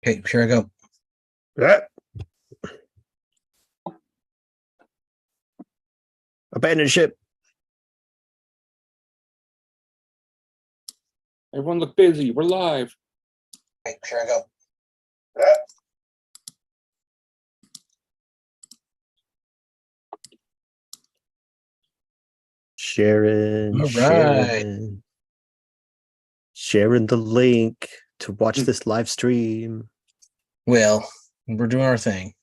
Okay, here I go. Yeah. Abandon ship. Everyone look busy. We're live. Okay, here I go. Sharing, All right. sharing the link to watch this live stream. Well, we're doing our thing.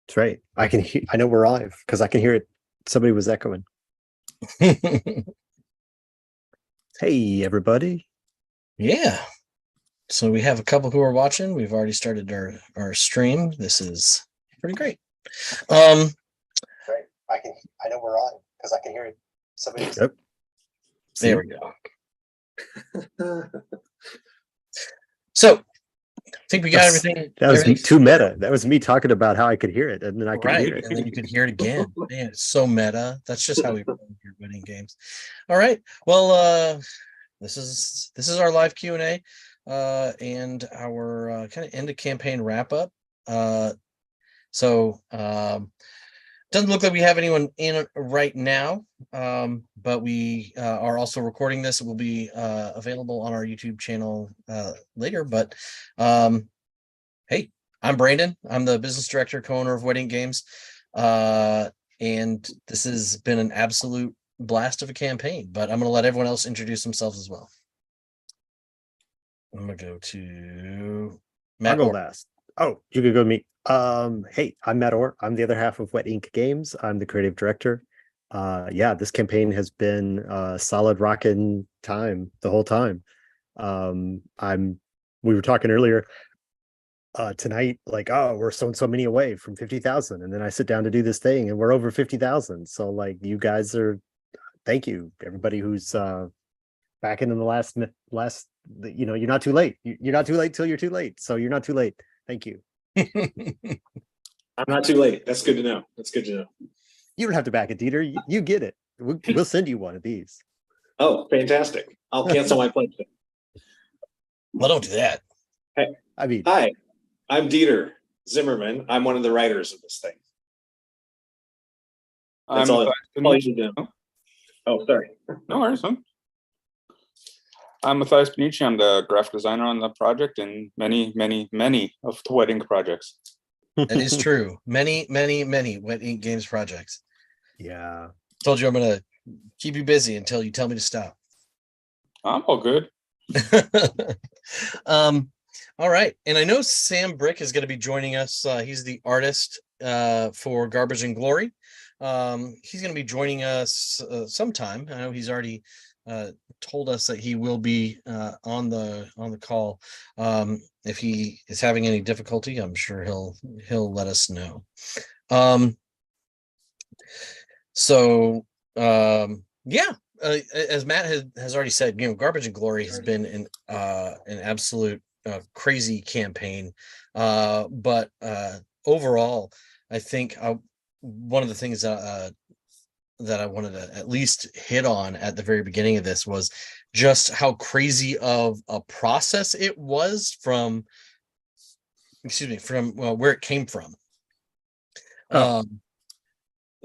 That's right. I know we're live because I can hear it. Somebody was echoing. Hey, everybody. Yeah. So we have a couple who are watching. We've already started our stream. This is pretty great. Right. I know we're on because I can hear it. Somebody. Yep. There we go. So I think we got everything. That was too meta. That was me talking about how I could hear it, and then I could hear it. And then you could hear it again. Man, it's so meta. That's just how we run your winning games. All right. Well, this is our live Q&A and our kind of end of campaign wrap up. So doesn't look like we have anyone in right now, but we are also recording this. It will be available on our YouTube channel later. But hey, I'm Brandon. I'm the business director, co-owner of Wet Ink Games, and this has been an absolute blast of a campaign. But I'm going to let everyone else introduce themselves as well. I'm going to go to Matt. I'll go last. Oh, you could go to me. Hey, I'm Matt Orr. I'm the other half of Wet Ink Games. I'm the creative director. Yeah, this campaign has been a solid rockin' time the whole time. We were talking earlier tonight, like, oh, we're so many away from 50,000, and then I sit down to do this thing, and we're over 50,000. So, like, you guys are, thank you, everybody who's back in the last, you're not too late. You're not too late till you're too late. So you're not too late. Thank you. I'm not too late. That's good to know. That's good to know. You don't have to back it, Dieter. You get it. We'll send you one of these. Oh, fantastic. I'll cancel my pledge. Well, don't do that. Hey, hi, I'm Dieter Zimmerman. I'm one of the writers of this thing. That's all you should do. Oh, sorry. No worries. I'm Matthias Benici. I'm the graphic designer on the project and many of the Wet Ink projects. That is true. Many Wet Ink Games projects. Yeah. Told you I'm going to keep you busy until you tell me to stop. I'm all good. All right. And I know Sam Brick is going to be joining us. He's the artist for Garbage and Glory. He's going to be joining us sometime. I know he's already told us that he will be on the call. If he is having any difficulty, I'm sure he'll let us know. Yeah, as Matt has already said, Garbage and Glory has been an absolute crazy campaign. But overall, I think one of the things that I wanted to at least hit on at the very beginning of this was just how crazy of a process it was from where it came from.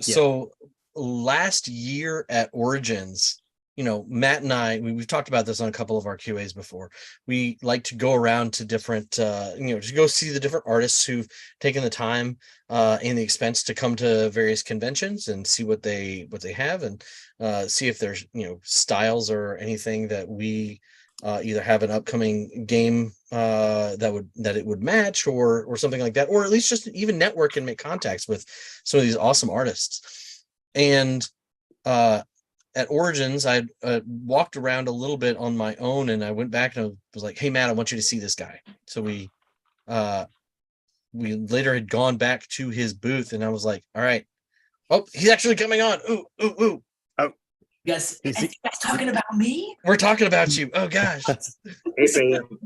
So last year at Origins, Matt and I, we've talked about this on a couple of our QAs before. We like to go around to different, to go see the different artists who've taken the time and the expense to come to various conventions and see what they have and see if there's, styles or anything that we either have an upcoming game that it would match or something like that, or at least just even network and make contacts with some of these awesome artists. And at Origins, I walked around a little bit on my own, and I went back and I was like, "Hey, Matt, I want you to see this guy." So we later had gone back to his booth, and I was like, "All right, oh, he's actually coming on! Ooh, ooh, ooh! Oh, you guys talking about me? We're talking about you! Oh gosh!" Hey, Sam.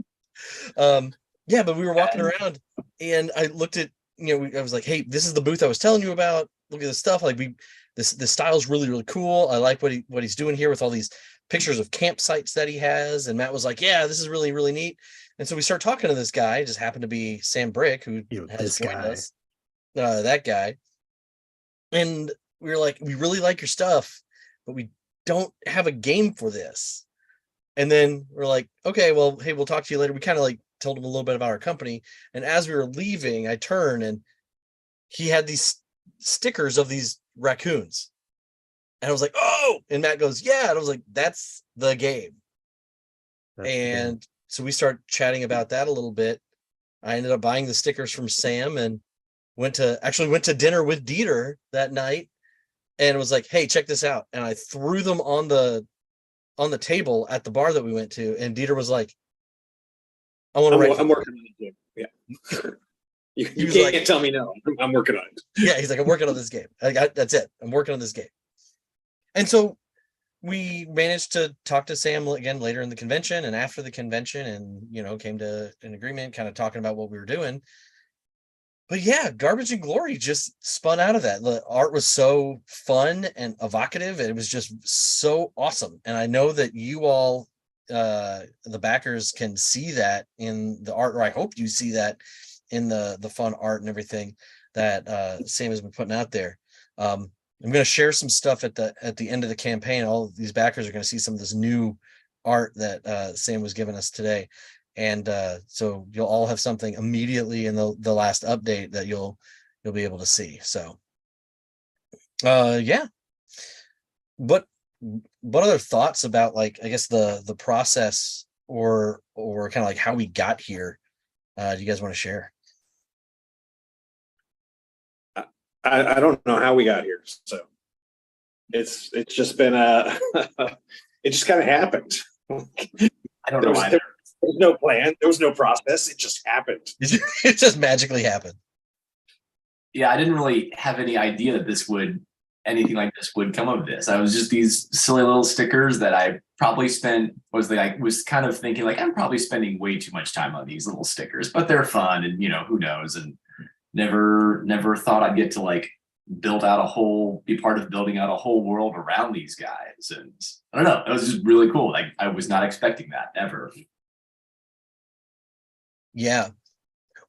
Yeah, but we were walking around, and I looked at I was like, "Hey, this is the booth I was telling you about. Look at this stuff. Like the style's really, really cool. I like what he's doing here with all these pictures of campsites that he has, and Matt was like, yeah, this is really, really neat. And so we start talking to this guy. It just happened to be Sam Brick, who has this joined guy. us. That guy. And we were like, we really like your stuff, but we don't have a game for this. And then we're like, okay, well, hey, we'll talk to you later. We kind of like told him a little bit about our company. And as we were leaving, I turned and he had these stickers of these raccoons. And I was like, oh, and Matt goes, yeah. And I was like, that's the game. And so we start chatting about that a little bit. I ended up buying the stickers from Sam and went to dinner with Dieter that night and was like, hey, check this out. And I threw them on the table at the bar that we went to. And Dieter was like, I'm working on the game. Yeah. you can't like, tell me no. I'm working on it. Yeah, he's like, I'm working on this game. That's it. I'm working on this game. And so we managed to talk to Sam again later in the convention and after the convention, and came to an agreement, kind of talking about what we were doing. But yeah, Garbage and Glory just spun out of that. The art was so fun and evocative, and it was just so awesome. And I know that you all, the backers, can see that in the art, or I hope you see that in the fun art and everything that Sam has been putting out there. I'm going to share some stuff at the end of the campaign. All of these backers are going to see some of this new art that Sam was giving us today. And so you'll all have something immediately in the last update that you'll be able to see. So yeah. What other thoughts about, like, I guess the process or kind of like how we got here do you guys want to share? I don't know how we got here, so it's just been it just kind of happened. I don't know either. There was no plan. There was no process. It just happened. It just magically happened. Yeah, I didn't really have any idea that anything like this would come of this. I was just these silly little stickers that I probably was kind of thinking, like, I'm probably spending way too much time on these little stickers, but they're fun, and who knows, and never thought I'd get to like be part of building out a whole world around these guys. And I don't know, it was just really cool. Like, I was not expecting that ever. Yeah.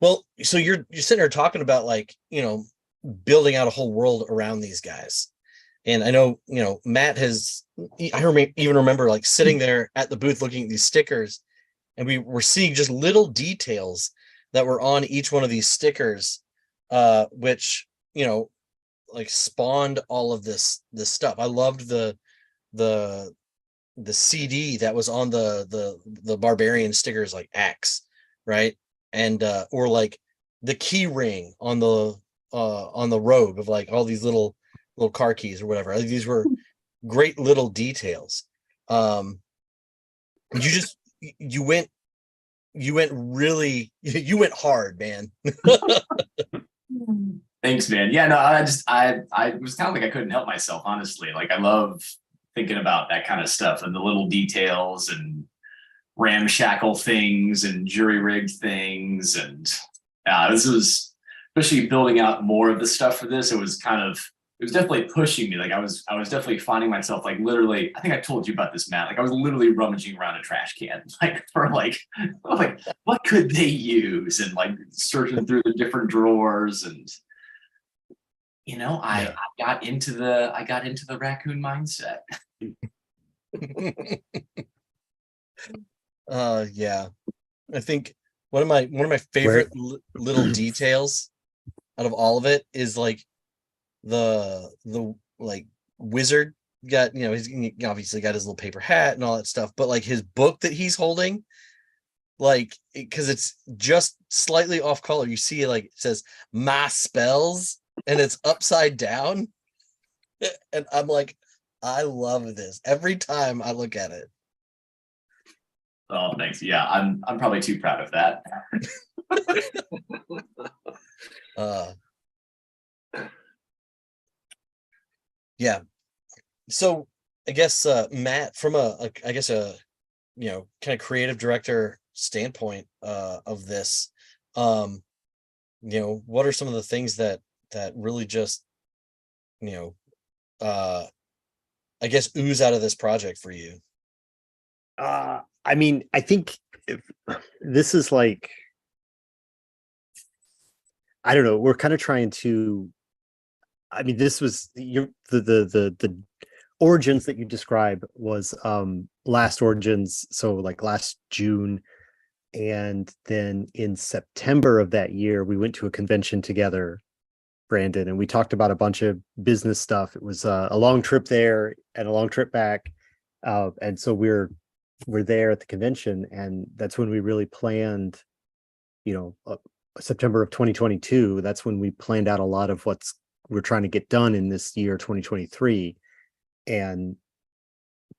Well, so you're sitting there talking about, like, building out a whole world around these guys. And I know, Matt even remember like sitting there at the booth looking at these stickers, and we were seeing just little details that were on each one of these stickers, which, like spawned all of this stuff. I loved the CD that was on the barbarian stickers, like Axe, right? And or like the key ring on the robe of like all these little car keys or whatever. These were great little details. You went hard, man. Thanks, man. Yeah, no, I was kind of like, I couldn't help myself, honestly. Like, I love thinking about that kind of stuff and the little details and ramshackle things and jury-rigged things. And this was, especially building out more of the stuff for this, it was definitely pushing me. Like, I was definitely finding myself, like, literally, I think I told you about this, Matt. Like, I was literally rummaging around a trash can, like, for like what could they use, and like searching through the different drawers. And I got into the raccoon mindset. Yeah, I think one of my favorite little details out of all of it is like the like wizard got, he's obviously got his little paper hat and all that stuff, but like his book that he's holding, like, because it's just slightly off color, you see, like, it says "my spells" and it's upside down, and I'm like, I love this every time I look at it. Oh, thanks. Yeah, I'm probably too proud of that. Yeah. So I guess Matt, from a kind of creative director standpoint of this, what are some of the things that really just I guess ooze out of this project for you? I mean, I think this is like, I don't know. We're kind of trying to. I mean, this was the origins that you describe was last origins, so like last June, and then in September of that year, we went to a convention together, Brandon, and we talked about a bunch of business stuff. It was a long trip there and a long trip back, and so we're there at the convention, and that's when we really planned, you know, September of 2022. That's when we planned out a lot of what's we're trying to get done in this year 2023, and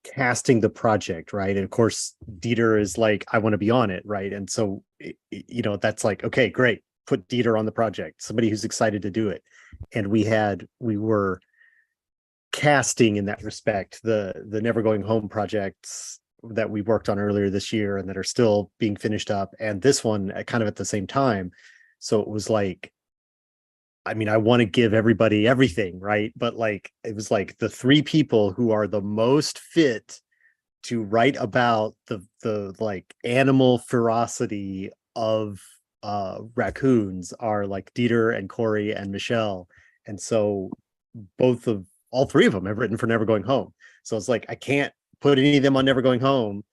casting the project, right? And of course, Dieter is like, I want to be on it, right? And so, you know, that's like, okay, great, put Dieter on the project, somebody who's excited to do it. And we were casting in that respect the Never Going Home projects that we worked on earlier this year and that are still being finished up, and this one kind of at the same time. So it was like, I mean, I want to give everybody everything, right? But like, it was like the three people who are the most fit to write about the like animal ferocity of raccoons are like Dieter and Corey and Michelle. And so all three of them have written for Never Going Home. So it's like, I can't put any of them on Never Going Home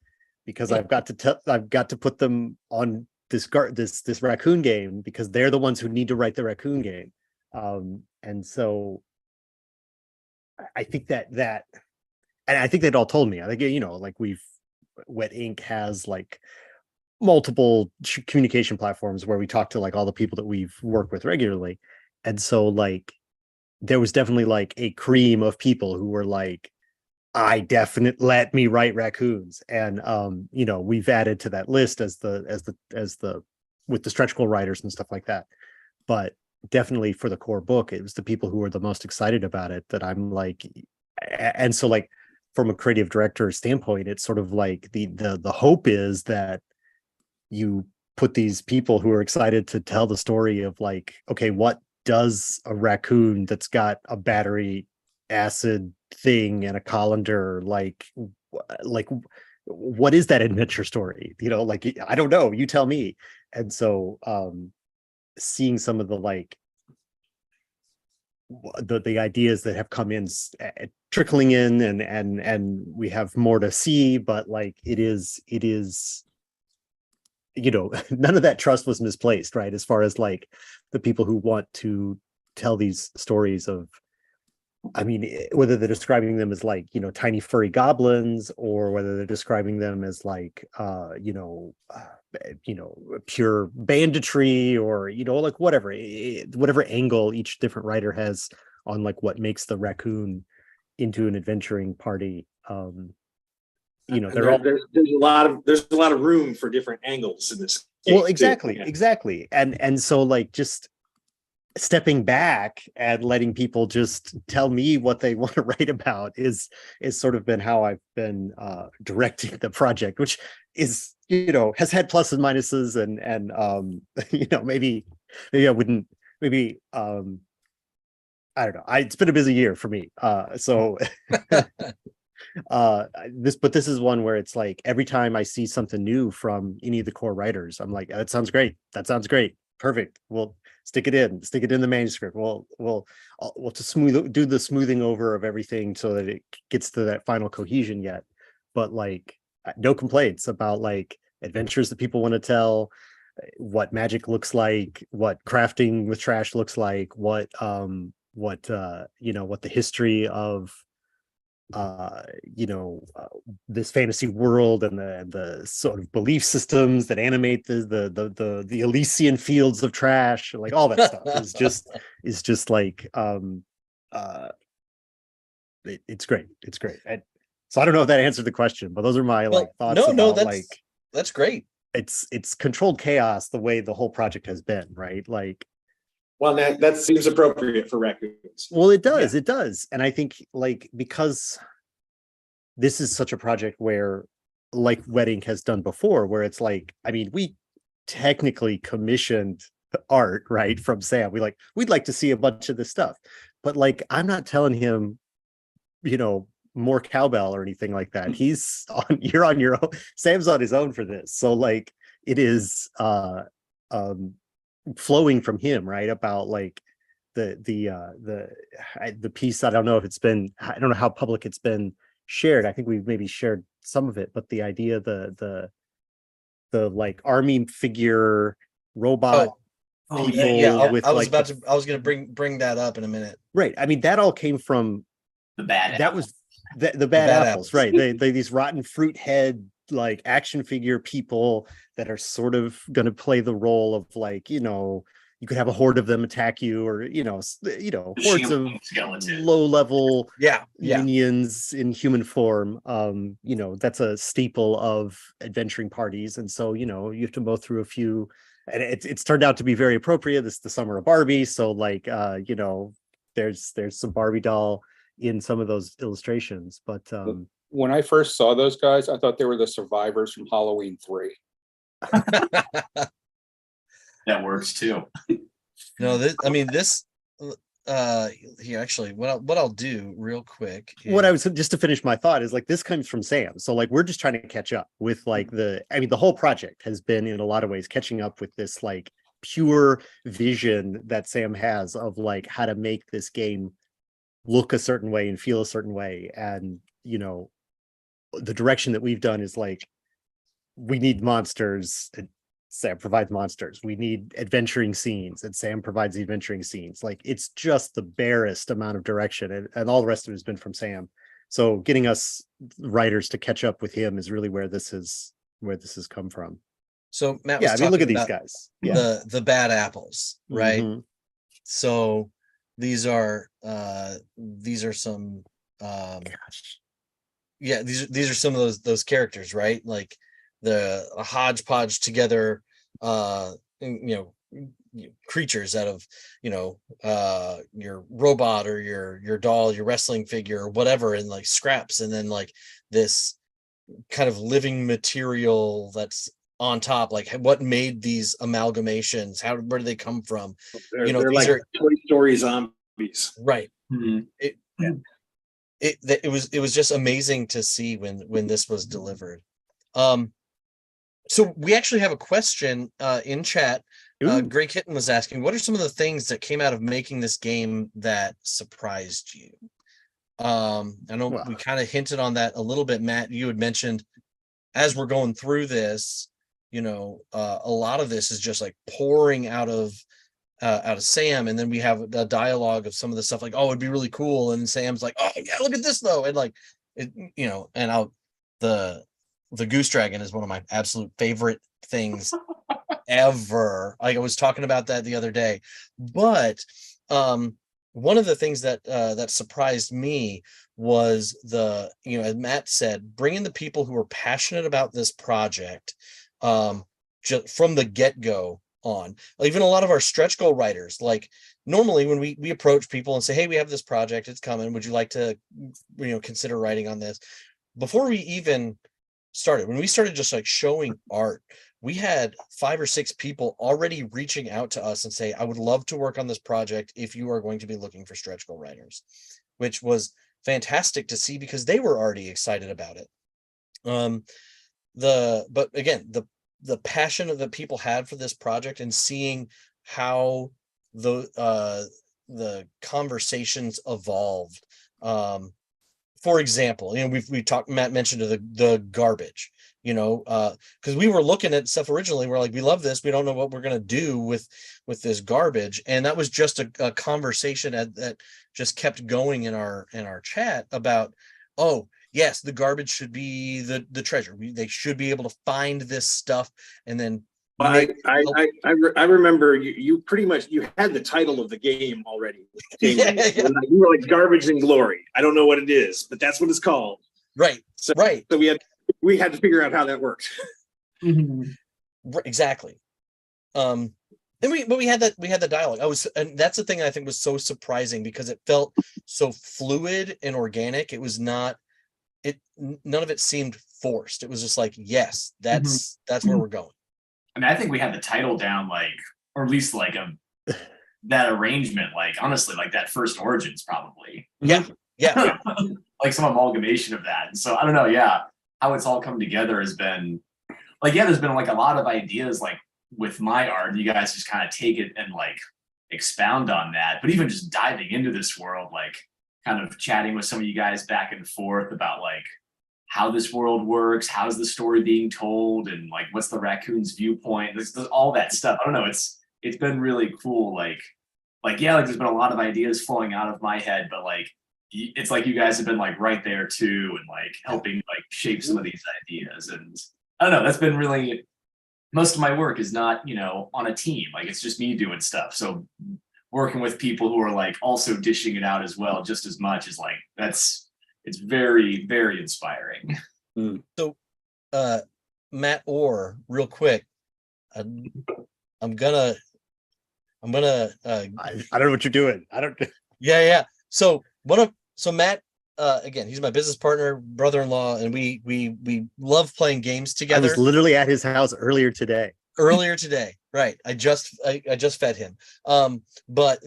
because I've got to put them on this raccoon game because they're the ones who need to write the raccoon game. And so I think that and I think they'd all told me, I think, you know, like Wet Ink has like multiple communication platforms where we talk to like all the people that we've worked with regularly. And so like, there was definitely like a cream of people who were like, let me write raccoons. And, you know, we've added to that list as the with the stretch goal writers and stuff like that. But definitely for the core book, it was the people who were the most excited about it that I'm like, and so like from a creative director standpoint, it's sort of like the hope is that you put these people who are excited to tell the story of like, okay, what does a raccoon that's got a battery acid thing and a colander like what is that adventure story? You know, like, I don't know, you tell me. And so seeing some of the like the ideas that have come in trickling in and we have more to see, but like it is, you know, none of that trust was misplaced, right? As far as like the people who want to tell these stories of, I mean, whether they're describing them as like, you know, tiny furry goblins, or whether they're describing them as like, you know, pure banditry, or, you know, like whatever angle each different writer has on like what makes the raccoon into an adventuring party. You know, there's a lot of room for different angles in this game. Well, exactly. And so like just stepping back and letting people just tell me what they want to write about is sort of been how I've been directing the project, which is, you know, has had pluses and minuses, and you know, maybe I wouldn't, I don't know. It's been a busy year for me. So this is one where it's like every time I see something new from any of the core writers, I'm like, that sounds great. Perfect. We'll stick it in the manuscript. We'll to do the smoothing over of everything so that it gets to that final cohesion yet. But like, no complaints about like adventures that people want to tell, what magic looks like, what crafting with trash looks like, what you know, what the history of this fantasy world and the sort of belief systems that animate the Elysian fields of trash, like all that stuff is just like it's great. And so I don't know if that answered the question, but those are my like thoughts. That's great. It's controlled chaos the way the whole project has been, right? Like, well, that seems appropriate for raccoons. Well, it does. And I think like, because this is such a project where, like Wet Ink has done before, where it's like, I mean, we technically commissioned art, right, from Sam. We'd like to see a bunch of this stuff, but like, I'm not telling him, you know, more cowbell or anything like that. He's on, you're on your own. Sam's on his own for this. So like it is flowing from him, right? About like the piece. I don't know if it's been, I don't know how public it's been shared. I think we've maybe shared some of it, but the idea, the like army figure robot people yeah. with I was like about to. I was going to bring that up in a minute. right. I mean, that all came from The bad. that was the bad bad apples, apples. right? They these rotten fruit head like action figure people that are sort of going to play the role of like, you know, you could have a horde of them attack you, or hordes of skeleton. low level Yeah. minions in human form. That's a staple of adventuring parties, and so you have to go through a few, and it's turned out to be very appropriate. This is the summer of Barbie, so like there's some Barbie doll in some of those illustrations, but When I first saw those guys, I thought they were the survivors from Halloween 3. That works too. No, this. Here actually, what I'll do real quick. what I was just to finish my thought is like this comes from Sam. So like we're just trying to catch up with like the whole project has been in a lot of ways catching up with this like pure vision that Sam has of like how to make this game look a certain way and feel a certain way. And the direction that we've done is like we need monsters. Sam provides monsters. We need adventuring scenes, and Sam provides the adventuring scenes. Like it's just the barest amount of direction, and all the rest of it has been from Sam. So getting us writers to catch up with him is really where this has come from. So Matt, Yeah, was I mean, look at talking these about guys. Yeah, the bad apples, right? Mhm. So these are some Gosh. yeah, these are some of those characters, right? Like the hodgepodge together creatures out of your robot or your doll, your wrestling figure or whatever, and like scraps, and then like this kind of living material that's on top. Like what made these amalgamations? Where do they come from? They're, These like are Toy Story zombies. right. Mhm. It was just amazing to see when this was delivered. So we actually have a question in chat. Ooh. Grey Kitten was asking, what are some of the things that came out of making this game that surprised you? I know we kind of hinted on that a little bit. Matt, you had mentioned as we're going through this, a lot of this is just like pouring out of Sam, and then we have a dialogue of some of the stuff like, oh, it'd be really cool, and Sam's like, oh yeah, look at this though, and like it, and the Goose Dragon is one of my absolute favorite things ever. Like I was talking about that the other day, but one of the things that surprised me was as Matt said, bringing the people who are passionate about this project just from the get-go on. Even a lot of our stretch goal writers, like normally when we approach people and say, hey, we have this project, it's coming, would you like to consider writing on this? Before we even started, when we started just like showing art, we had 5 or 6 people already reaching out to us and say, I would love to work on this project if you are going to be looking for stretch goal writers, which was fantastic to see because they were already excited about it. But again, the passion that people had for this project and seeing how the conversations evolved. For example, we talked, Matt mentioned the garbage, because we were looking at stuff originally. We're like, we love this. We don't know what we're going to do with this garbage. And that was just a conversation that just kept going in our chat about, oh, yes, the garbage should be the treasure. They should be able to find this stuff and then. I remember you pretty much you had the title of the game already. Yeah. You were like Garbage and Glory. I don't know what it is, but that's what it's called. Right. So, right. So we had to figure out how that worked. Exactly. And we had the dialogue. And that's the thing I think was so surprising because it felt so fluid and organic. It was not. None of it seemed forced. It was just like, yes, that's where we're going. I mean, I think we had the title down, or at least that arrangement, honestly, that first Origins probably. Yeah. like some amalgamation of that. And so I don't know, yeah, how it's all come together has been like, yeah, there's been like a lot of ideas like with my art, and you guys just kind of take it and like expound on that. But even just diving into this world, like kind of chatting with some of you guys back and forth about like how this world works, how's the story being told, and like what's the raccoon's viewpoint, there's all that stuff. I don't know, it's been really cool. Like yeah, like there's been a lot of ideas flowing out of my head, but like it's like you guys have been like right there too, and like helping like shape some of these ideas. And I don't know, that's been really, most of my work is not, you know, on a team, like it's just me doing stuff. So working with people who are like also dishing it out as well, just as much, is like, it's very, very inspiring. Matt Orr, real quick, I'm gonna I don't know what you're doing. I don't. yeah. So Matt, again, he's my business partner, brother-in-law, and we love playing games I together. was literally at his house earlier today. Right. I just fed him. But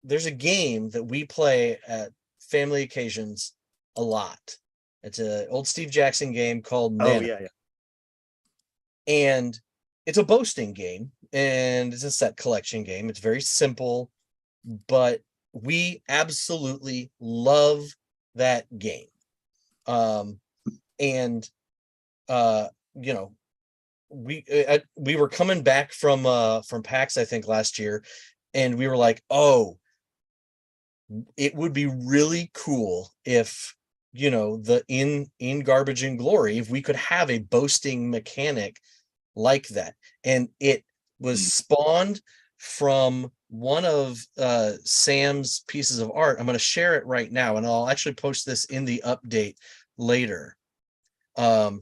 there's a game that we play at family occasions a lot. It's an old Steve Jackson game called Mana. Oh yeah. And it's a boasting game, and it's a set collection game. It's very simple, but we absolutely love that game. And you know, we were coming back from PAX, I think, last year, and we were like, oh, it would be really cool if, you know, the in Garbage and Glory, if we could have a boasting mechanic like that. And it was spawned from one of Sam's pieces of art. I'm going to share it right now, and I'll actually post this in the update later. But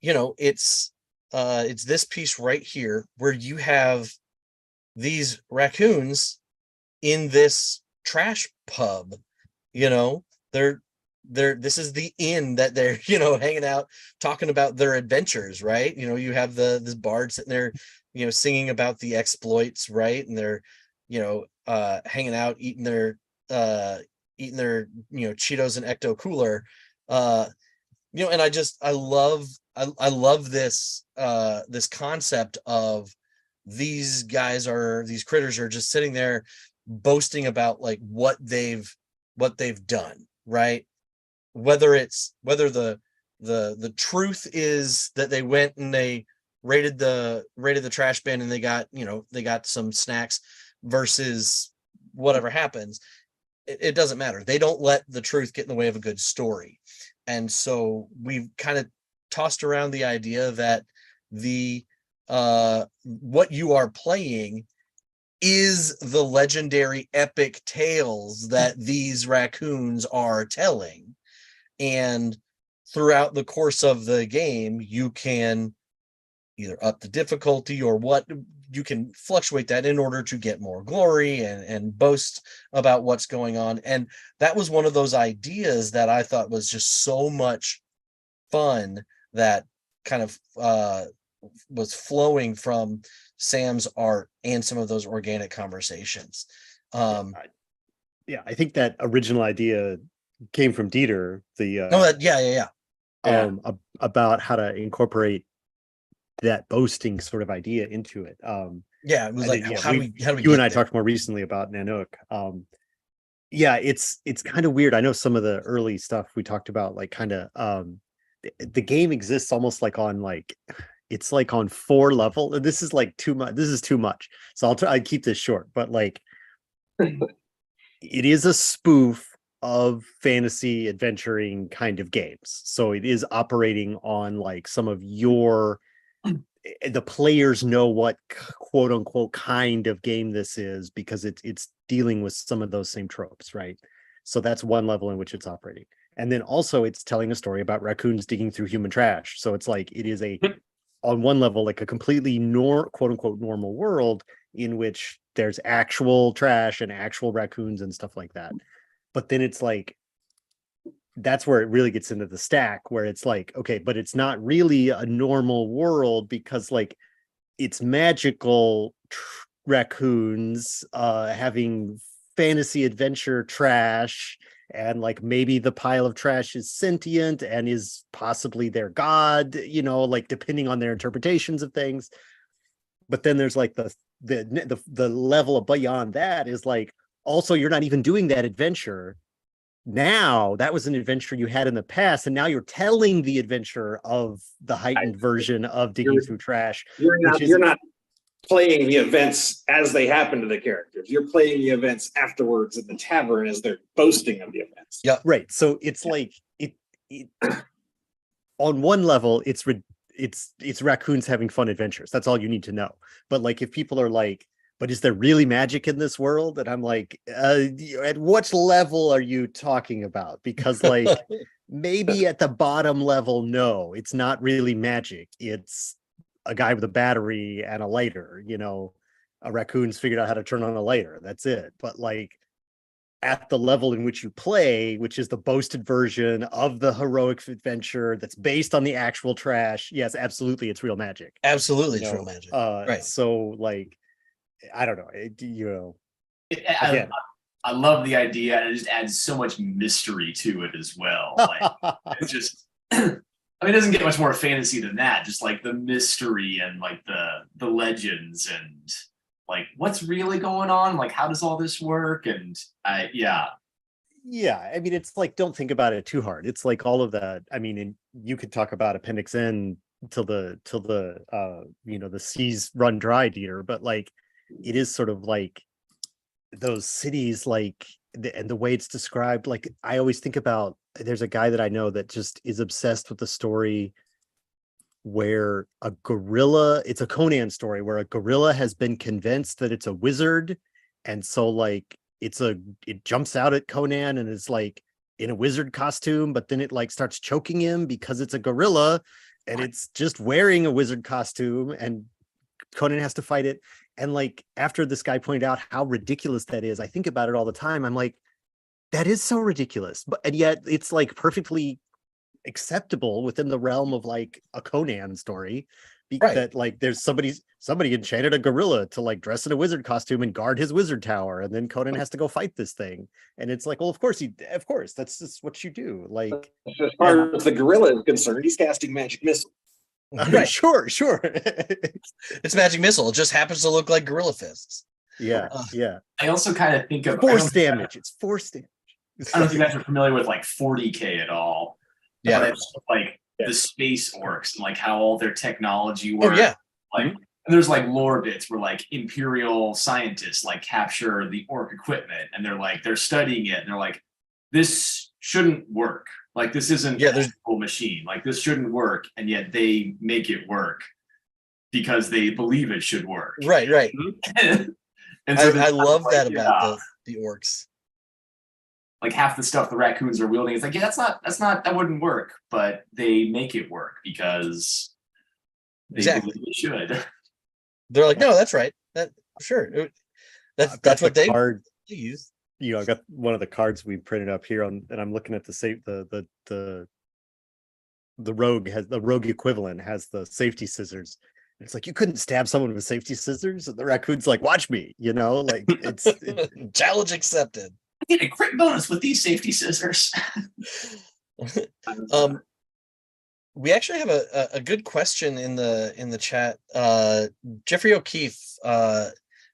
you know, it's this piece right here where you have these raccoons in this trash pub. You know, they're this is the inn that they're, you know, hanging out, talking about their adventures, right? You know, you have this bard sitting there, you know, singing about the exploits, right? And they're, you know, hanging out, eating their you know, Cheetos and Ecto Cooler. You know, and I love this this concept of these critters are just sitting there boasting about like what they've done, right? Whether the truth is that they went and they raided the trash bin and they got some snacks, versus whatever happens, it doesn't matter. They don't let the truth get in the way of a good story. And so we've kind of tossed around the idea that the what you are playing is the legendary epic tales that these raccoons are telling. And throughout the course of the game, you can either up the difficulty or what you can fluctuate that in order to get more glory and boast about what's going on. And that was one of those ideas that I thought was just so much fun, that kind of was flowing from Sam's art and some of those organic conversations. Yeah, I think that original idea came from Dieter, about how to incorporate that boasting sort of idea into it. It was like, how do we you and I talked more recently about Nanook. It's kind of weird. I know some of the early stuff we talked about, like kind of the game exists almost like on like, it's like on 4 level. This is like too much. This is too much. So I keep this short, but like it is a spoof of fantasy adventuring kind of games. So it is operating on like some of your, the players know what quote unquote kind of game this is, because it's dealing with some of those same tropes, right? So that's one level in which it's operating. And then also it's telling a story about raccoons digging through human trash. So it's like, it is on one level, like a completely quote unquote normal world in which there's actual trash and actual raccoons and stuff like that. But then it's like, that's where it really gets into the stack, where it's like, okay, but it's not really a normal world, because like it's magical raccoons having fantasy adventure trash, and like maybe the pile of trash is sentient and is possibly their god, like depending on their interpretations of things. But then there's like the level of beyond that is like, also you're not even doing that adventure now. That was an adventure you had in the past, and now you're telling the adventure of the heightened version of digging through trash. You're not playing the events as they happen to the characters. You're playing the events afterwards in the tavern as they're boasting of the events. Yeah. Right. So it's like it on one level, it's raccoons having fun adventures. That's all you need to know. But like, if people are like, but is there really magic in this world? And I'm like, at what level are you talking about? Because like maybe at the bottom level, no, it's not really magic. It's a guy with a battery and a lighter, a raccoon's figured out how to turn on a lighter. That's it. But like at the level in which you play, which is the boasted version of the heroic adventure that's based on the actual trash, yes, absolutely, it's real magic. Absolutely, it's real magic. Right. So like, I don't know, again, I love the idea, and it just adds so much mystery to it as well. Like it's just, I mean, it doesn't get much more fantasy than that. Just like the mystery and like the legends and like what's really going on. Like, how does all this work? And yeah. I mean, it's like, don't think about it too hard. It's like all of that. I mean, and you could talk about Appendix N till the the seas run dry, Dieter. But like, it is sort of like those cities, like and the way it's described. Like, I always think about, there's a guy that I know that just is obsessed with the story where a gorilla, it's a Conan story where a gorilla has been convinced that it's a wizard, and so like it jumps out at Conan and is like in a wizard costume, but then it like starts choking him because it's a gorilla and it's just wearing a wizard costume, and Conan has to fight it. And like, after this guy pointed out how ridiculous that is, I think about it all the time. I'm like, that is so ridiculous, and yet it's like perfectly acceptable within the realm of like a Conan story. Right. That like there's somebody enchanted a gorilla to like dress in a wizard costume and guard his wizard tower, and then Conan has to go fight this thing. And it's like, well, of course that's just what you do. Like, as far as the gorilla is concerned, he's casting magic missile. Right. Sure. It's magic missile. It just happens to look like gorilla fists. Yeah. I also kind of think of Force damage. It's force damage. I don't know if you guys are familiar with like 40K at all. Yeah. But it's like the space orcs and like how all their technology works. Oh, yeah. Like, and there's like lore bits where like Imperial scientists like capture the orc equipment, and they're studying it, and they're like, this shouldn't work. Like, this isn't a cool machine. Like, this shouldn't work, and yet they make it work because they believe it should work. Right. And so I love that about the orcs. Like, half the stuff the raccoons are wielding, it's like, yeah, that wouldn't work, but they make it work because they believe it should. They're like, no, that's right. Sure. That's what they use. I got one of the cards we printed up here and I'm looking at the rogue equivalent has the safety scissors. It's like, you couldn't stab someone with safety scissors, and the raccoon's like, watch me, like it's challenge accepted. I get a crit bonus with these safety scissors. We actually have a good question in the chat. Jeffrey O'Keefe,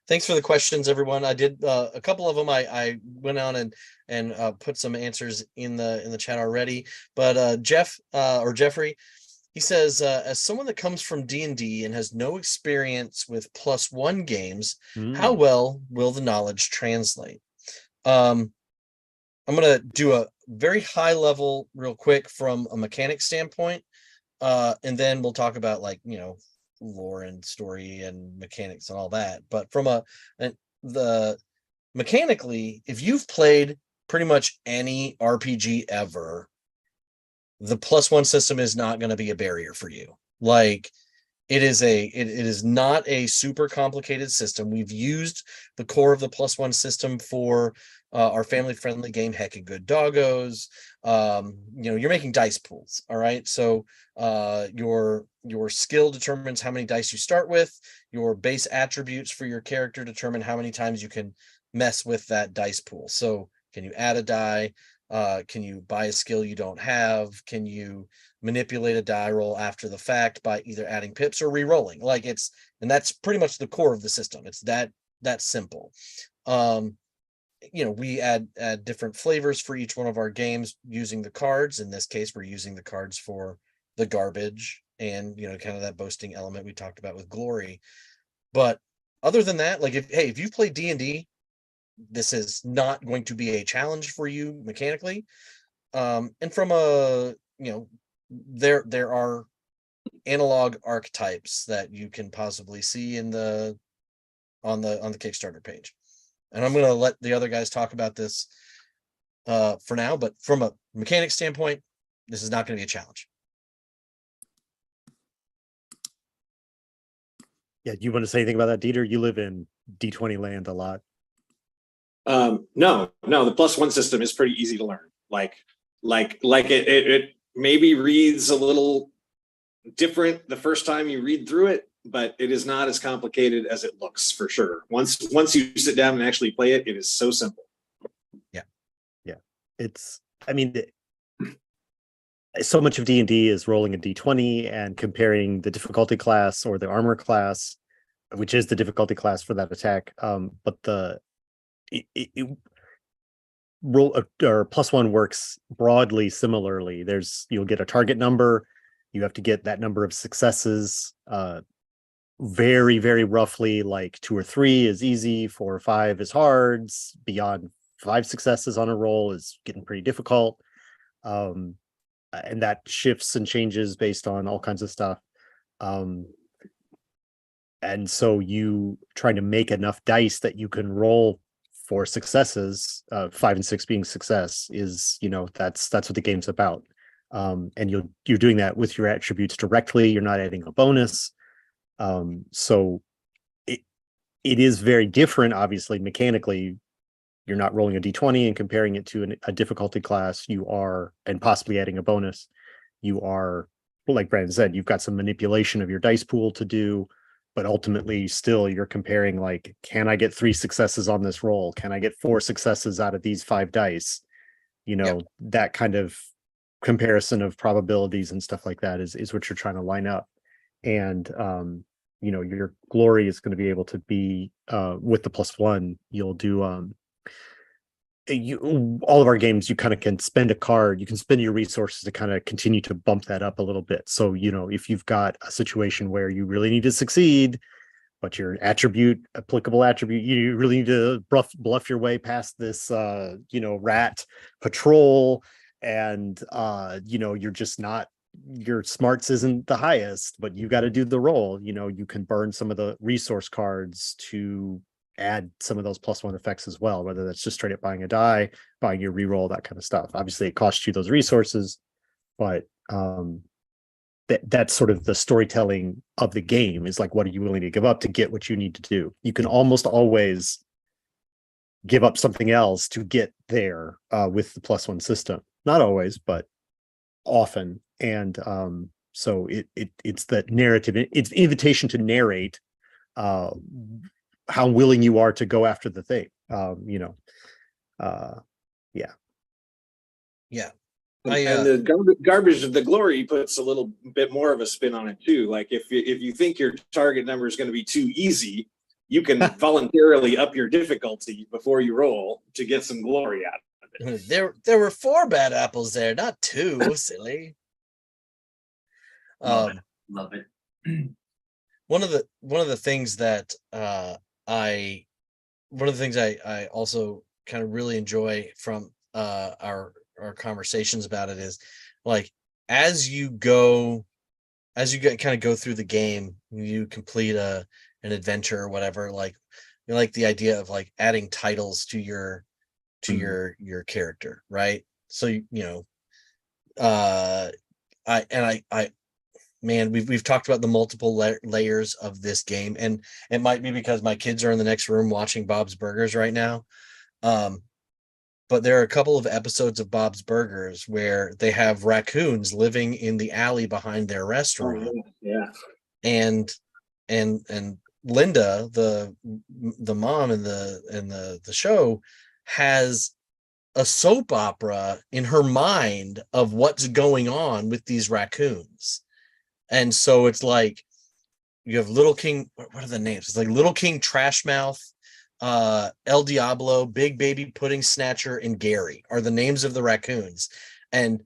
thanks for the questions, everyone. I did a couple of them. I went on and put some answers in the chat already. But Jeffrey, he says, as someone that comes from D&D and has no experience with +1 games, how well will the knowledge translate? I'm going to do a very high level real quick from a mechanic standpoint. And then we'll talk about lore and story and mechanics and all that. But from the mechanically, if you've played pretty much any RPG ever, the +1 system is not going to be a barrier for you. Like, it is not a super complicated system. We've used the core of the +1 system for our family-friendly game, Heckin' Good Doggos. You're making dice pools, all right? So your skill determines how many dice you start with. Your base attributes for your character determine how many times you can mess with that dice pool. So can you add a die? Can you buy a skill you don't have? Can you manipulate a die roll after the fact by either adding pips or re-rolling? Like and that's pretty much the core of the system. It's that simple. We add different flavors for each one of our games using the cards. In this case, we're using the cards for the garbage and kind of that boasting element we talked about with Glory. But other than that, like if you've played D&D, this is not going to be a challenge for you mechanically. And from there are analog archetypes that you can possibly see on the Kickstarter page. And I'm going to let the other guys talk about this for now, but from a mechanic standpoint, this is not going to be a challenge. Yeah, do you want to say anything about that, Dieter? You live in D20 land a lot. No, the +1 system is pretty easy to learn. Like it maybe reads a little different the first time you read through it, but it is not as complicated as it looks, for sure. Once you sit down and actually play it, it is so simple. So much of D&D is rolling a D20 and comparing the difficulty class or the armor class, which is the difficulty class for that attack. But roll or +1 works broadly similarly. You'll get a target number. You have to get that number of successes. Very, very roughly, like 2 or 3 is easy, 4 or 5 is hard. Beyond 5 successes on a roll is getting pretty difficult. And that shifts and changes based on all kinds of stuff. And so you trying to make enough dice that you can roll for successes, 5 and 6 being success, is that's what the game's about. And you're doing that with your attributes directly. You're not adding a bonus. So it is very different, obviously, mechanically. You're not rolling a D20 and comparing it to a difficulty class. You are, and possibly adding a bonus. You are, like Brandon said, you've got some manipulation of your dice pool to do, but ultimately still you're comparing, like, can I get 3 successes on this roll? Can I get 4 successes out of these 5 dice? That kind of comparison of probabilities and stuff like that is what you're trying to line up. And your Glory is going to be able to be with the +1. You'll do all of our games, you kind of can spend a card, you can spend your resources to kind of continue to bump that up a little bit. So if you've got a situation where you really need to succeed, but your applicable attribute, you really need to bluff your way past this rat patrol, and you're just not, your smarts isn't the highest, but you got to do the roll. You can burn some of the resource cards to add some of those +1 effects as well, whether that's just straight up buying a die, buying your reroll, that kind of stuff. Obviously it costs you those resources, but that's sort of the storytelling of the game, is like, what are you willing to give up to get what you need to do? You can almost always give up something else to get there with the +1 system. Not always, but often. And so it's that narrative, it's invitation to narrate how willing you are to go after the thing. And the garbage of the Glory puts a little bit more of a spin on it too. Like if you think your target number is going to be too easy, you can voluntarily up your difficulty before you roll to get some glory out of it. There were 4 bad apples there, not 2. Silly. Love it. One of the things that I also kind of really enjoy from our conversations about it is, like, as you kind of go through the game, you complete an adventure or whatever, like, you like the idea of like adding titles to your character, right? So man, we've talked about the multiple layers of this game, and it might be because my kids are in the next room watching Bob's Burgers right now. But there are a couple of episodes of Bob's Burgers where they have raccoons living in the alley behind their restaurant. Yeah. And Linda, the mom in the show, has a soap opera in her mind of what's going on with these raccoons. And so it's like you have Little King, what are the names? It's like Little King Trashmouth, El Diablo, Big Baby Pudding Snatcher, and Gary are the names of the raccoons. And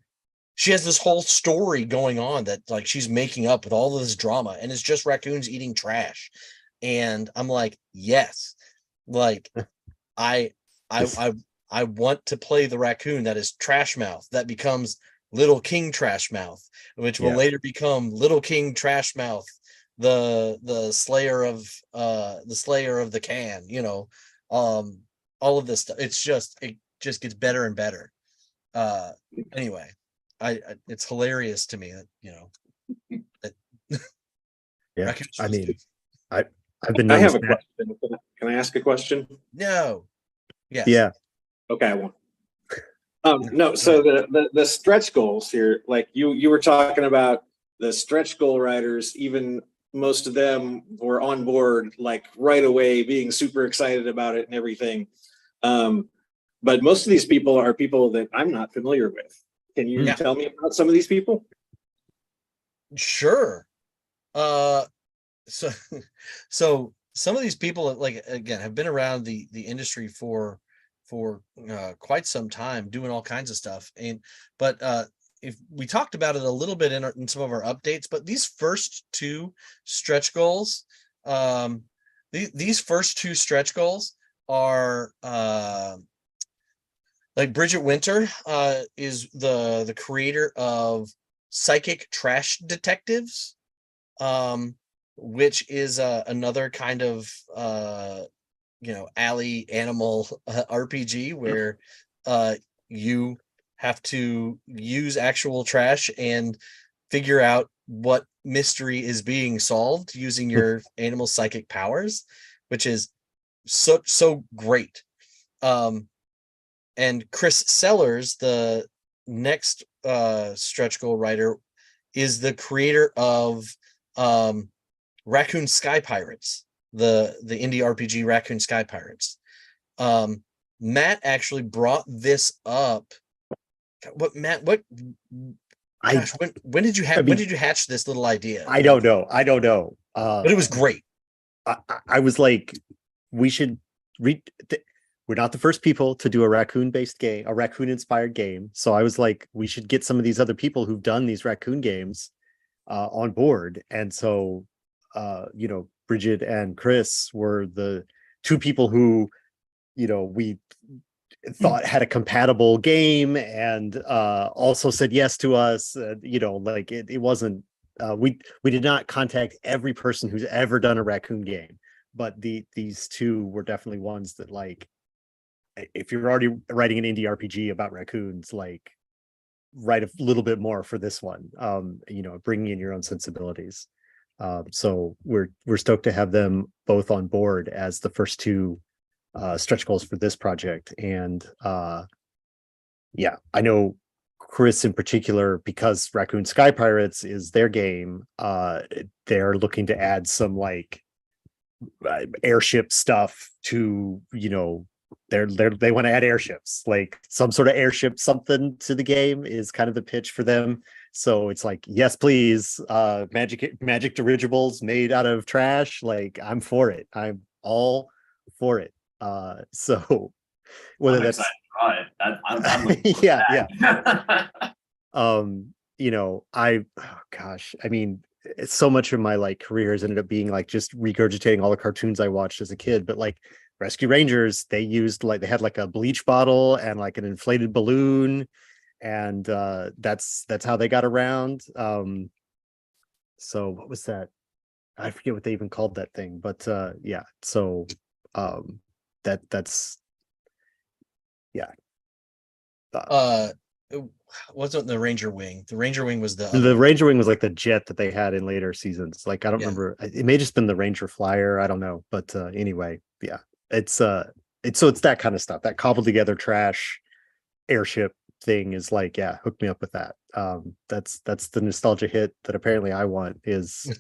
she has this whole story going on that like she's making up with all of this drama, and it's just raccoons eating trash. And I'm like, yes, like I want to play the raccoon that is Trashmouth, that becomes Little King Trashmouth, which will later become Little King Trashmouth, the slayer of the can, all of this stuff. It just gets better and better. Anyway, I it's hilarious to me that Yeah, raccoons I just mean, do- I've been I known have to a question. Can I ask a question? no, yes, Yeah, Okay, I won't. No, so the stretch goals here, like you were talking about the stretch goal writers, even most of them were on board like right away, being super excited about it and everything. But most of these people are people that I'm not familiar with. Can you Yeah. tell me about some of these people? sure. Uh, so so some of these people, like, again, have been around the industry for quite some time, doing all kinds of stuff. But if we talked about it a little bit in some of our updates, but these first two stretch goals, these first two stretch goals are like Bridget Winter is the creator of Psychic Trash Detectives, which is another kind of alley animal RPG where you have to use actual trash and figure out what mystery is being solved using your animal psychic powers, which is so great. And Chris Sellers, the next stretch goal writer, is the creator of Raccoon Sky Pirates, the indie RPG Raccoon Sky Pirates. Matt actually brought this up. I when did you mean, when did you hatch this little idea? I don't know. But it was great. I was like, we should read. We're not the first people to do a raccoon-based game, a raccoon-inspired game. So I was like, we should get some of these other people who've done these raccoon games on board. And so, Bridget and Chris were the two people who, we thought had a compatible game, and also said yes to us. Like it wasn't. We did not contact every person who's ever done a raccoon game, but these two were definitely ones that, like, if you're already writing an indie RPG about raccoons, like, write a little bit more for this one. Bringing in your own sensibilities. So we're stoked to have them both on board as the first two stretch goals for this project. And I know Chris in particular, because Raccoon Sky Pirates is their game, they're looking to add some like airship stuff to, they want to add airships, like some sort of airship something to the game is kind of the pitch for them. So it's like, yes, please, magic dirigibles made out of trash. Like, I'm for it. I'm all for it. So whether I'm that's excited to try it. I'm looking forward yeah. to that. I mean, so much of my like career has ended up being like just regurgitating all the cartoons I watched as a kid. But like Rescue Rangers, they had like a bleach bottle and like an inflated balloon, and that's how they got around. So what was that? I forget what they even called that thing, but so that's It wasn't the Ranger Wing. The Ranger Wing was the Ranger Wing was like the jet that they had in later seasons. Like, I don't remember. It may just been the Ranger Flyer. I don't know. But anyway, yeah, it's that kind of stuff. That cobbled together trash airship thing is like, yeah, hook me up with that. That's the nostalgia hit that apparently I want, is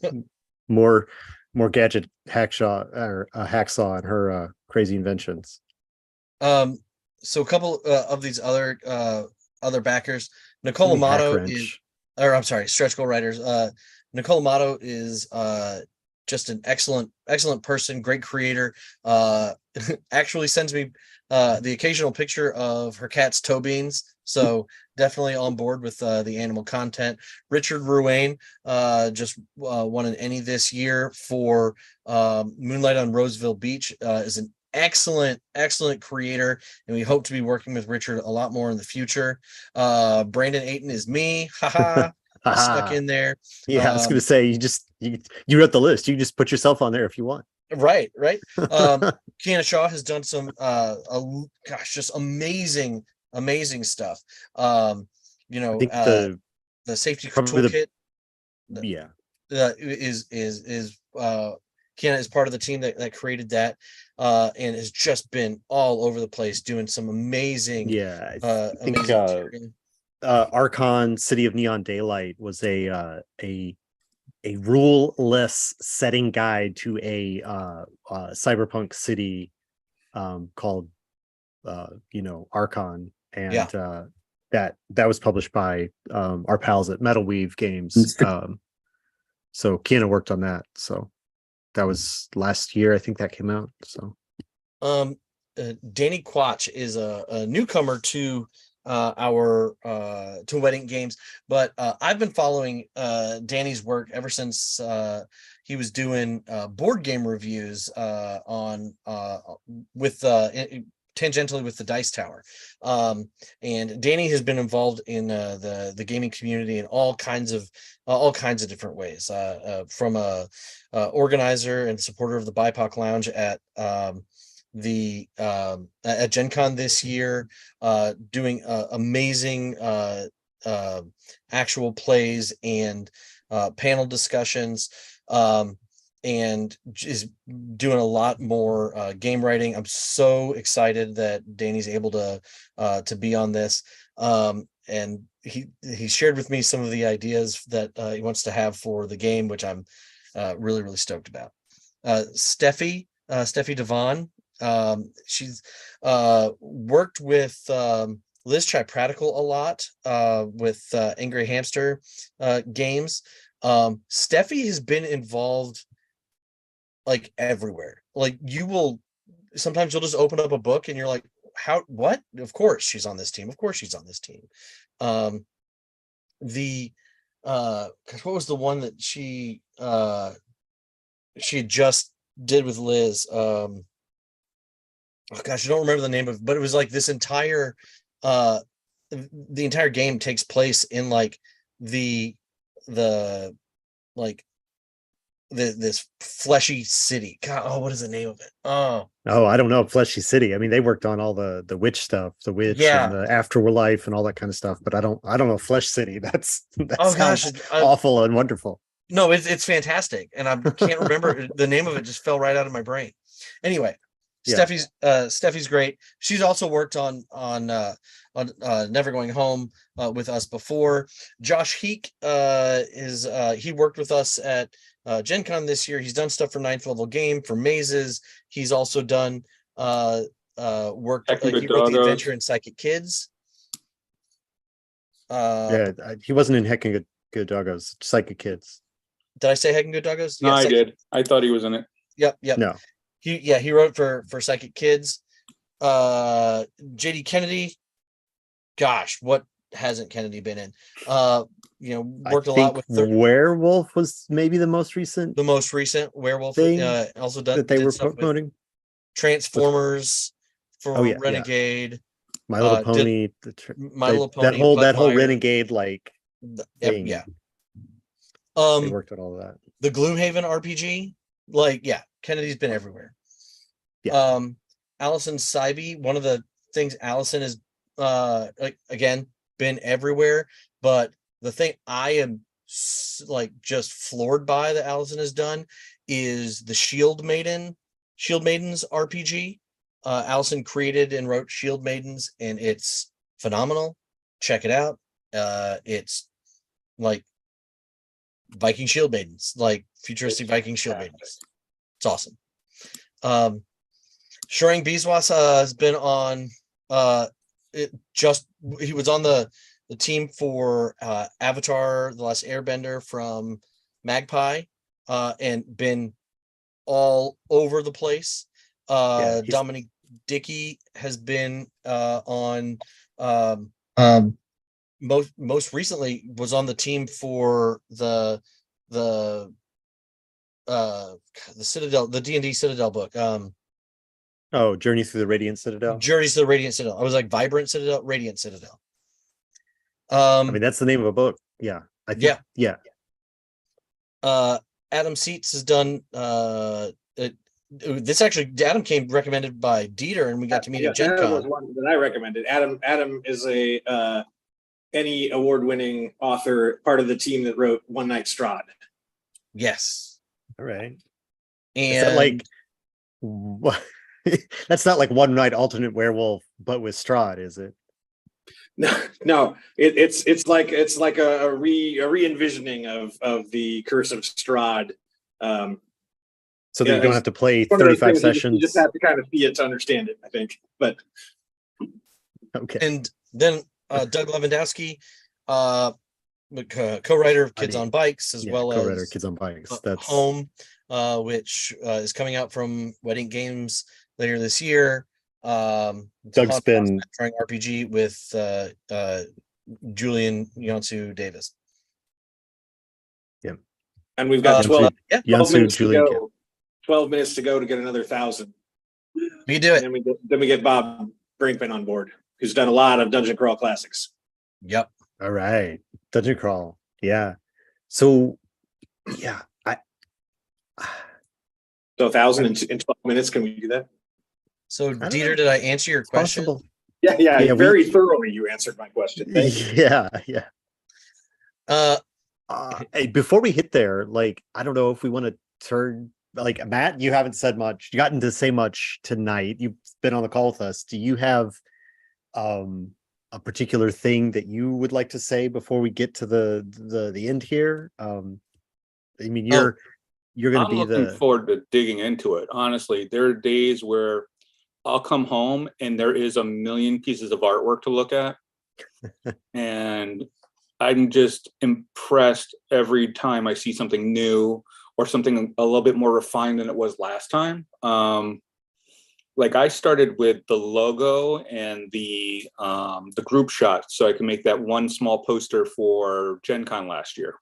more more gadget hacksaw and her crazy inventions. So a couple of these other backers, Nicole Give me Hack Amato Wrench. is, or I'm sorry, stretch goal writers. Nicole Amato is just an excellent person, great creator. Actually sends me the occasional picture of her cat's toe beans. So definitely on board with the animal content. Richard Ruane just won an Emmy this year for Moonlight on Roseville Beach. Is an excellent creator, and we hope to be working with Richard a lot more in the future. Brandon Ayton is me. Haha. Stuck in there. Yeah, I was gonna say you wrote the list. You just put yourself on there if you want. Right. Kiana Shaw has done some just amazing stuff. I think The safety toolkit yeah. is Kiana is part of the team that created that, and has just been all over the place doing some amazing Yeah, I think amazing Archon City of Neon Daylight was a rule-less setting guide to a cyberpunk city called Archon, and that was published by our pals at Metal Weave Games. So Kiana worked on that. So that was last year, I think that came out. So Danny Quach is a newcomer to our to Wedding Games, but I've been following Danny's work ever since he was doing board game reviews on with tangentially with the Dice Tower, and Danny has been involved in the gaming community in all kinds of different ways, from a organizer and supporter of the BIPOC Lounge at Gen Con this year, doing amazing actual plays and panel discussions, and is doing a lot more game writing. I'm so excited that Danny's able to be on this, and he shared with me some of the ideas that he wants to have for the game, which I'm really stoked about. Steffi Devon, she's worked with Liz Tripratical a lot with Angry Hamster games. Steffi has been involved like everywhere. Like sometimes you'll just open up a book and you're like, what? Of course she's on this team. What was the one that she had just did with Liz? Oh gosh, I don't remember the name of it, but it was like this entire the entire game takes place in like this fleshy city. God, what is the name of it? Oh, I don't know. Fleshy City. I mean, they worked on all the witch stuff, the witch and the afterlife and all that kind of stuff, but I don't know Flesh City. That sounds awful and wonderful. No, it's fantastic, and I can't remember the name of it. Just fell right out of my brain. Anyway, Steffi's great. She's also worked on Never Going Home with us before. Josh Heek he worked with us at Gen Con this year. He's done stuff for Ninth Level Game, for Mazes. He's also done work. He wrote the Adventure in Psychic Kids. He wasn't in Heckin' Good Doggos, Psychic Kids. Did I say Heckin' Good Doggos? No, I did. I thought he was in it. Yep. No. He wrote for Psychic Kids. JD Kennedy, gosh, what hasn't Kennedy been in? Worked a lot with Werewolf was maybe the most recent Werewolf thing also done that they were promoting. Transformers for Renegade, My Little Pony, My Little Pony, that whole Renegade thing. Yeah. They worked on all of that. The Gloomhaven RPG, Kennedy's been everywhere. Yeah. Allison Sybee, one of the things Allison has again been everywhere, but the thing I am just floored by that Allison has done is the Shield Maidens RPG. Allison created and wrote Shield Maidens, and it's phenomenal. Check it out. It's Viking shield maidens, like futuristic Viking shield maidens. It's awesome. Shorang Biswas has been on he was on the team for Avatar: The Last Airbender from Magpie, and been all over the place. Dominic Dickey has been on most recently was on the team for the Citadel, the D&D Citadel book. Oh, Journey Through the Radiant Citadel. Journeys to the Radiant Citadel. I was like Vibrant Citadel, Radiant Citadel. I mean, that's the name of a book. Yeah. I think, yeah. Adam Seitz has done this actually. Adam came recommended by Dieter, and we got to meet at Gen That was Con. one that I recommended. Adam is a Emmy award-winning author, part of the team that wrote One Night Strahd. Yes, All right. and Is that like what? That's not like One Night Alternate Werewolf, but with Strahd, is it? No, it's like a re-envisioning of the Curse of Strahd. So that you don't have to play One of those 35 things sessions. You just have to kind of see it to understand it, I think. But Okay. and then Doug Lewandowski, co-writer of Kids on Bikes, as well co-writer as Kids on Bikes. That's Home, which is coming out from Wedding Games later this year. Doug's been trying RPG with Julian Yonsu Davis. and we've got 12 Yansu minutes to Julian. go. 12 minutes to go to get another 1,000. We do it. And then we get Bob Brinkman on board, who's done a lot of Dungeon Crawl classics. Yep. All right. Dungeon Crawl. Yeah. So yeah, So 1,000 in 12 minutes. Can we do that? So don't Dieter, know. did I answer your question? possible. Yeah, Yeah, very thoroughly. You answered my question. Thank you. Yeah. Uh, Hey, before we hit there, like, I don't know if we want to turn, like, Matt, you haven't said much, you gotten to say much tonight. You've been on the call with us. Do you have a particular thing that you would like to say before we get to the end here? I mean, you're going to be looking forward to digging into it. Honestly, there are days where I'll come home and there is a million pieces of artwork to look at. And I'm just impressed every time I see something new or something a little bit more refined than it was last time. Like I started with the logo and the group shot so I can make that one small poster for Gen Con last year.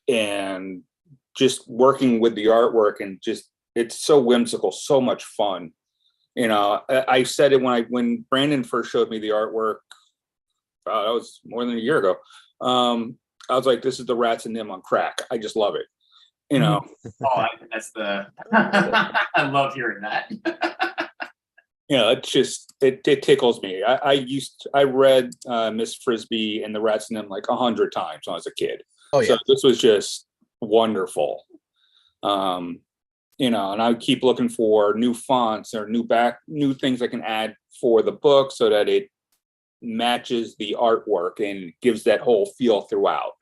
And just working with the artwork and just, it's so whimsical, so much fun. You know, I said it when Brandon first showed me the artwork, that was more than a year ago. I was like, this is the Rats and Nim on crack. I just love it. You know. That's the I love hearing that. You know, it's just it tickles me. I read Miss Frisbee and the Rats and Nim like 100 times when I was a kid. oh yeah. So this was just wonderful. You know, and I keep looking for new fonts or new things I can add for the book so that it matches the artwork and gives that whole feel throughout.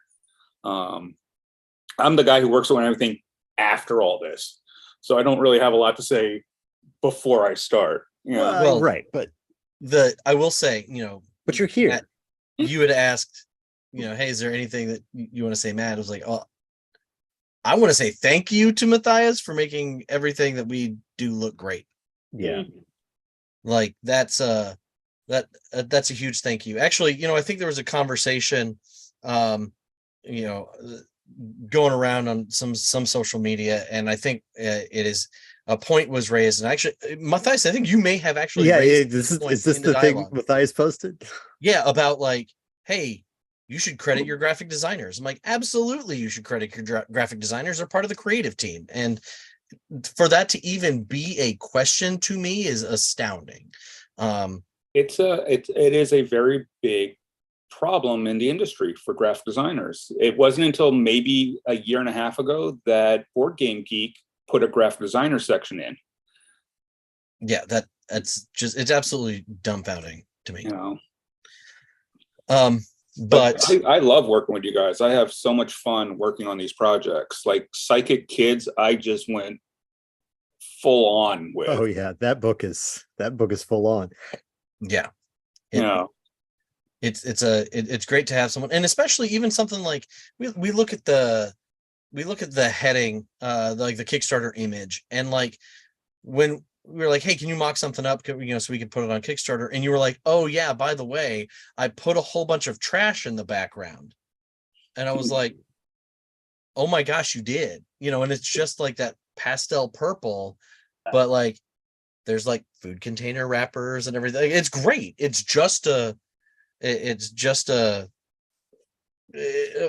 I'm the guy who works on everything after all this, so I don't really have a lot to say before I start. You know? well, right, but I will say, you know, but you're here. Matt, you had asked, you know, hey, is there anything that you want to say, Matt? I was like, oh, I want to say thank you to Matthias for making everything that we do look great. Yeah. Like that's a huge thank you. Actually, you know, I think there was a conversation, you know, going around on some social media, and I think it is a point was raised. And actually, Matthias, I think you may have actually raised is this in the thing dialogue. Matthias posted? Yeah, about like, hey, you should credit your graphic designers. I'm like, absolutely, you should credit your graphic designers. They're part of the creative team, and for that to even be a question to me is astounding. It is a very big problem in the industry for graphic designers. It wasn't until maybe a year and a half ago that Board Game Geek put a graphic designer section in. Yeah, it's absolutely dumbfounding to me. You know, But I love working with you guys. I have so much fun working on these projects. Like Psychic Kids, I just went full on with. Oh yeah, that book is full on. yeah, You know, it's great to have someone, and especially even something like we look at the heading, like the Kickstarter image, and like when we were like, hey, can you mock something up, so we can put it on Kickstarter, and you were like, oh yeah, by the way, I put a whole bunch of trash in the background, and I was like, oh my gosh, you did, and it's just like that pastel purple, but like there's like food container wrappers and everything. It's great. It's just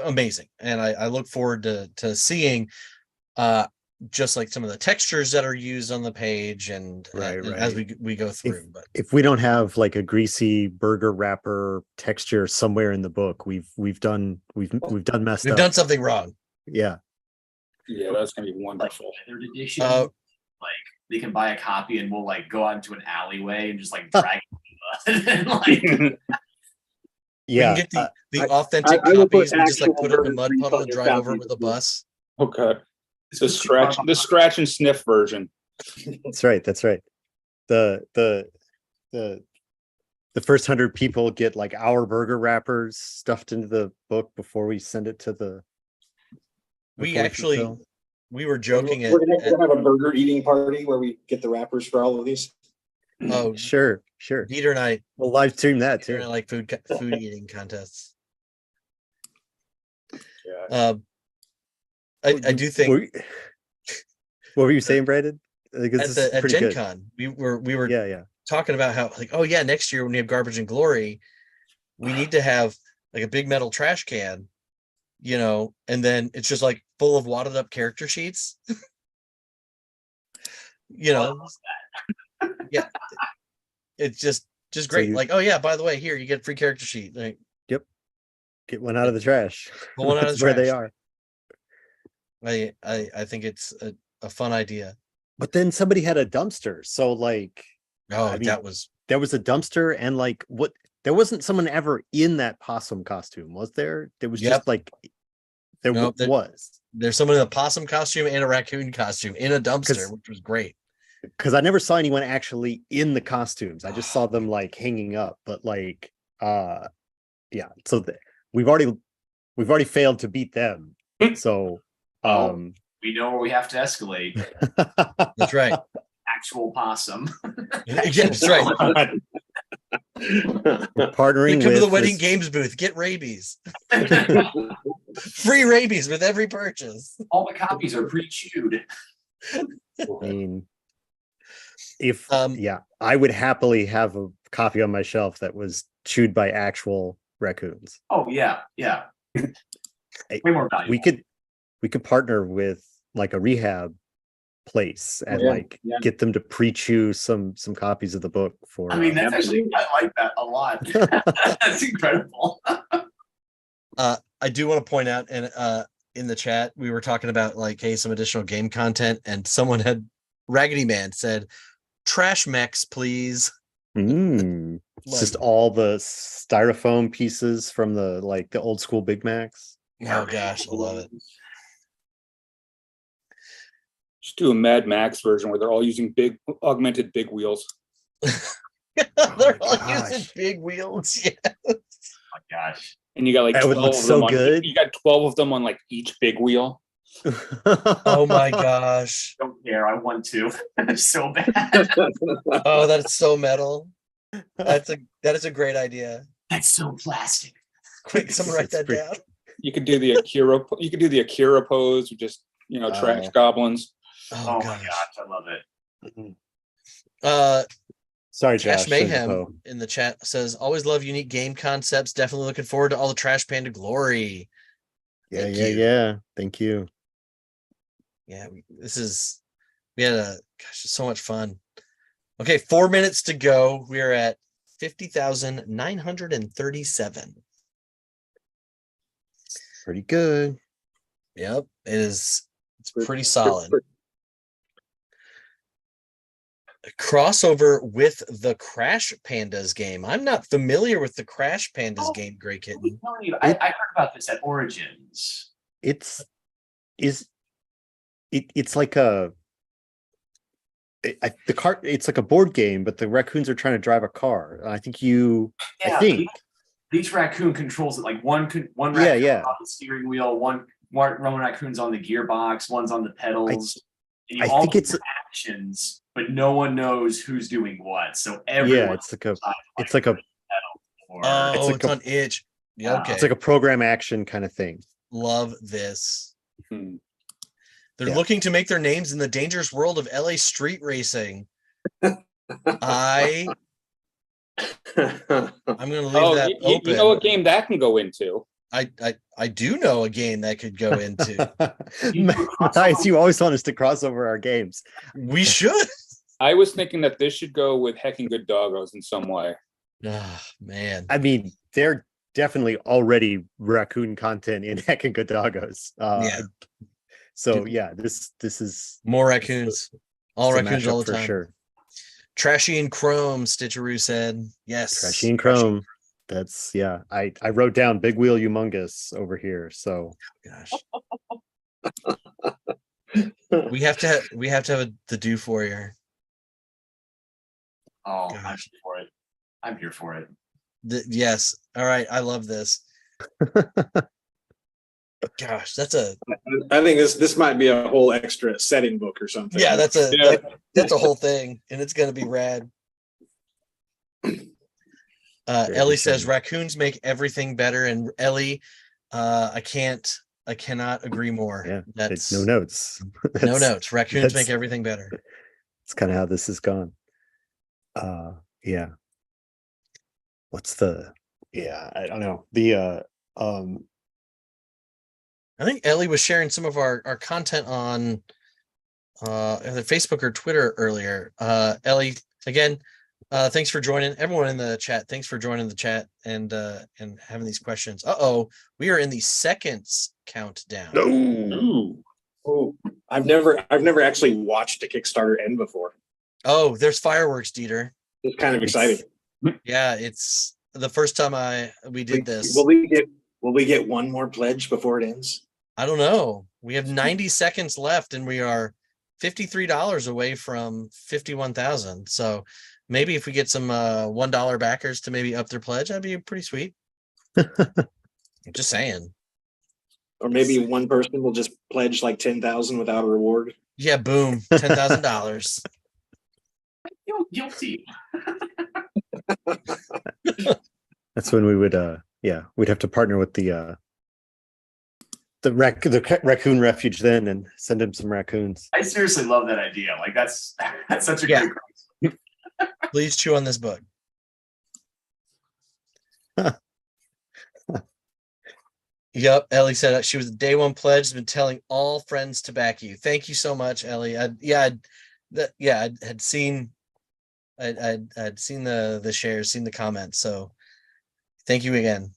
amazing, and I look forward to seeing just like some of the textures that are used on the page, and as we go through. But if we don't have like a greasy burger wrapper texture somewhere in the book, we've done messed up. We've done something wrong. Yeah, that's gonna be wonderful. Like, third edition, like they can buy a copy, and we'll like go out into an alleyway and just like drag it and like. Yeah, we can get the authentic copies and just like put it in a mud puddle and drive over with a bus. Okay. The scratch and sniff version. That's right. The first 100 people get like our burger wrappers stuffed into the book before we send it to the. We were joking. We're gonna have a burger eating party where we get the wrappers for all of these. Oh, sure. Peter and I will live stream that too. I like food eating contests. Yeah. I do think. What were you saying, Brandon? At Gen Con, we were talking about how, like, oh yeah, next year when we have Garbage and Glory, we need to have like a big metal trash can, and then it's just like full of wadded up character sheets. Yeah, it's just great. Like, oh yeah, by the way, here you get a free character sheet. Like, yep, get one out of the trash. Pull one out of the where trash. they are. I think it's a fun idea. But then somebody had a dumpster, so like, there was a dumpster, and like, what? There wasn't someone ever in that possum costume, was there? There was just like, there's someone in a possum costume and a raccoon costume in a dumpster, which was great. Because I never saw anyone actually in the costumes. I just saw them like hanging up, but like, yeah. So we've already failed to beat them. So, we know where we have to escalate. That's right. Actual possum. Yeah, that's right. We're partnering. Come to the Wedding Games booth. Get rabies. Free rabies with every purchase. All the copies are pre-chewed. I mean, I would happily have a copy on my shelf that was chewed by actual raccoons. Oh yeah. Way more valuable. We could partner with like a rehab place and get them to pre-chew some copies of the book for. I mean, that's actually, I like that a lot. That's incredible. I do want to point out, and in the chat we were talking about like, hey, some additional game content, and someone had Raggedy Man said, "Trash mechs, please." It's just all the styrofoam pieces from the old school Big Macs. Oh gosh, I love it. Just do a Mad Max version where they're all using augmented big wheels. They're all using big wheels. Yeah. Oh my gosh. And you got like 12 of them on, you got 12 of them on like each big wheel. Oh my gosh. Don't care. I want to. So bad. Oh, that's so metal. That is a great idea. That's so plastic. Quick, someone write that down. You could do the Akira. You could do the Akira pose with just trash goblins. Oh my gosh, I love it. Sorry, Trash Josh. Mayhem in the chat says, always love unique game concepts. Definitely looking forward to all the Trash Panda glory. Yeah. Thank you. Yeah, we had so much fun. Okay, 4 minutes to go. We're at 50,937. Pretty good. Yep, it's pretty solid. crossover with the Crash Pandas game. I'm not familiar with the Crash Pandas game, Gray Kitten. I heard about this at Origins. It's like a the car. It's like a board game, but the raccoons are trying to drive a car. I think I think each raccoon controls it. Like one raccoon on the steering wheel, one raccoon's on the gearbox, one's on the pedals. And you all do actions, but no one knows who's doing what. So everyone. It's like a it's on itch. Yeah, okay. It's like a program action kind of thing. Love this. They're looking to make their names in the dangerous world of LA street racing. I'm going to leave that open. You know what game that can go into? I do know a game that could go into. Nice. You always want us to cross over our games. We should. I was thinking that this should go with Heckin' Good Doggos in some way. Oh, man. I mean, they're definitely already raccoon content in Heckin' Good Doggos. So this is more raccoons. All raccoons all the time. For sure. Trashy and Chrome, Stitcheroo said. Yes. Trashy and Chrome. That's I wrote down Big Wheel Humongous over here. So gosh. we have to have the do for you. Oh, gosh. I'm here for it. I'm here for it. Yes. All right. I love this. Gosh, I think this might be a whole extra setting book or something. Yeah, that's a whole thing, and it's gonna be rad. Ellie says raccoons make everything better, and Ellie, I cannot agree more. Yeah, that's no notes. No notes. Raccoons make everything better. It's kind of how this has gone. What's I don't know. I think Ellie was sharing some of our content on either Facebook or Twitter earlier. Ellie, again, thanks for joining. Everyone in the chat, thanks for joining the chat and having these questions. We are in the seconds countdown. Oh, I've never actually watched a Kickstarter end before. Oh, there's fireworks, Dieter. It's kind of exciting. Yeah, it's the first time we did this. Will we get one more pledge before it ends? I don't know. We have 90 seconds left and we are $53 away from 51,000. So maybe if we get some $1 backers to maybe up their pledge, that'd be pretty sweet. Just saying. Or maybe one person will just pledge like 10,000 without a reward. Yeah, boom, $10,000. Guilty. That's when we would we'd have to partner with the raccoon refuge then and send him some raccoons. I seriously love that idea. Like that's such a great. Please chew on this book. Yep, Ellie said she was a day one pledge. Has been telling all friends to back you. Thank you so much, Ellie. I'd seen the shares, seen the comments. So thank you again.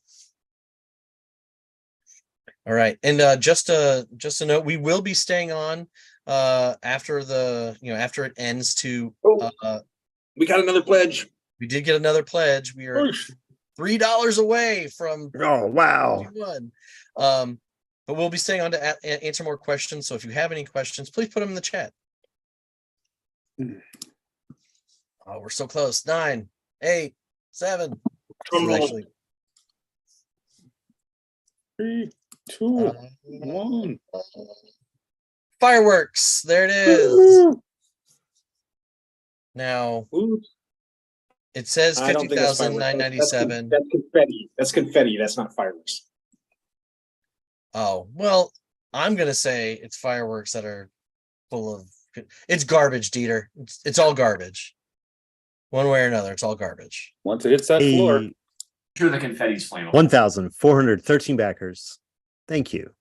All right, and just a note, we will be staying on after after it ends to. We got another pledge. We did get another pledge. We are $3 away from. Oh wow! 21. But we'll be staying on to answer more questions. So if you have any questions, please put them in the chat. Oh, we're so close. 9, 8, 7. Actually, 3, 2, 1. Fireworks. There it is. Now, it says 50,997. That's confetti. That's confetti. That's not fireworks. Oh, well, I'm going to say it's fireworks that are full of. It's garbage, Dieter. It's all garbage. One way or another, it's all garbage. Once it hits that floor. I'm sure the confetti's flammable. 1,413 backers. Thank you.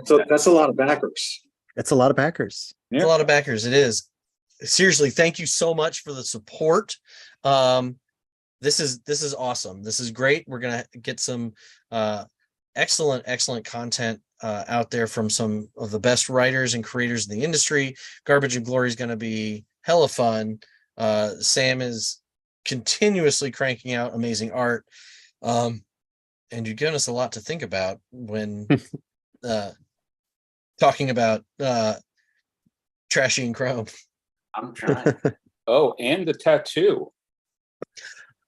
So that's a lot of backers. That's a lot of backers. It's a lot of backers. It is. Seriously, thank you so much for the support. This is awesome. This is great. We're gonna get some excellent content out there from some of the best writers and creators in the industry. Garbage and Glory is going to be hella fun. Sam is continuously cranking out amazing art. And you've given us a lot to think about when talking about Trashy and Chrome. I'm trying. Oh, and the tattoo.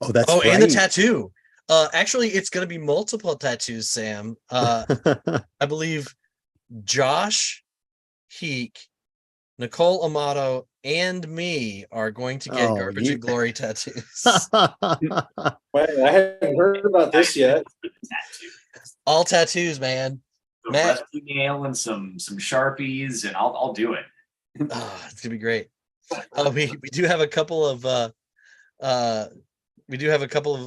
Oh, that's Oh, right. and the tattoo. Actually, it's going to be multiple tattoos, Sam. I believe Josh Heek, Nicole Amato, and me are going to get Oh, Garbage and Glory tattoos. Wait, I haven't heard about this yet. Tattoo. All tattoos, man. A Matt. rescue nail and some Sharpies, and I'll do it. Oh, it's gonna be great. We do have a couple of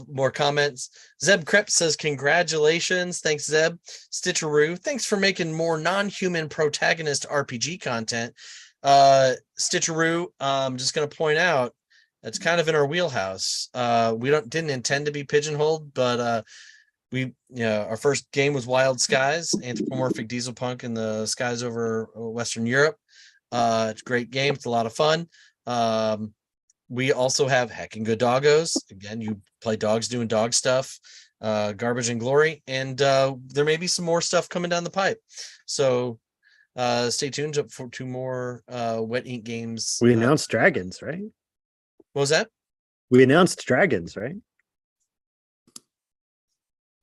more comments. Zeb Krepp says, congratulations. Thanks, Zeb. Stitcheroo, thanks for making more non-human protagonist RPG content. Stitcheroo, I'm just going to point out, that's kind of in our wheelhouse. We didn't intend to be pigeonholed, but our first game was Wild Skies, anthropomorphic diesel punk in the skies over Western Europe. It's a great game. It's a lot of fun. We also have Heckin' Good Doggos. Again, you play dogs doing dog stuff, Garbage and Glory, and there may be some more stuff coming down the pipe. So stay tuned for 2 more Wet Ink games. We announced dragons, right? What was that? We announced dragons, right?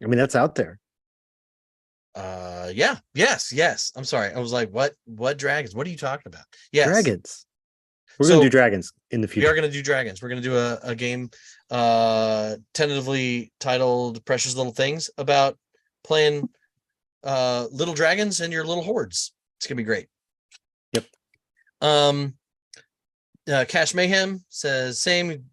I mean, that's out there. Yeah. Yes. I'm sorry. I was like, what dragons? What are you talking about? Yes. Dragons. We're going to do dragons in the We future. are going to do dragons. We're going to do a game tentatively titled Precious Little Things about playing little dragons and your little hordes. It's going to be great. Yep. Cash Mayhem says, same,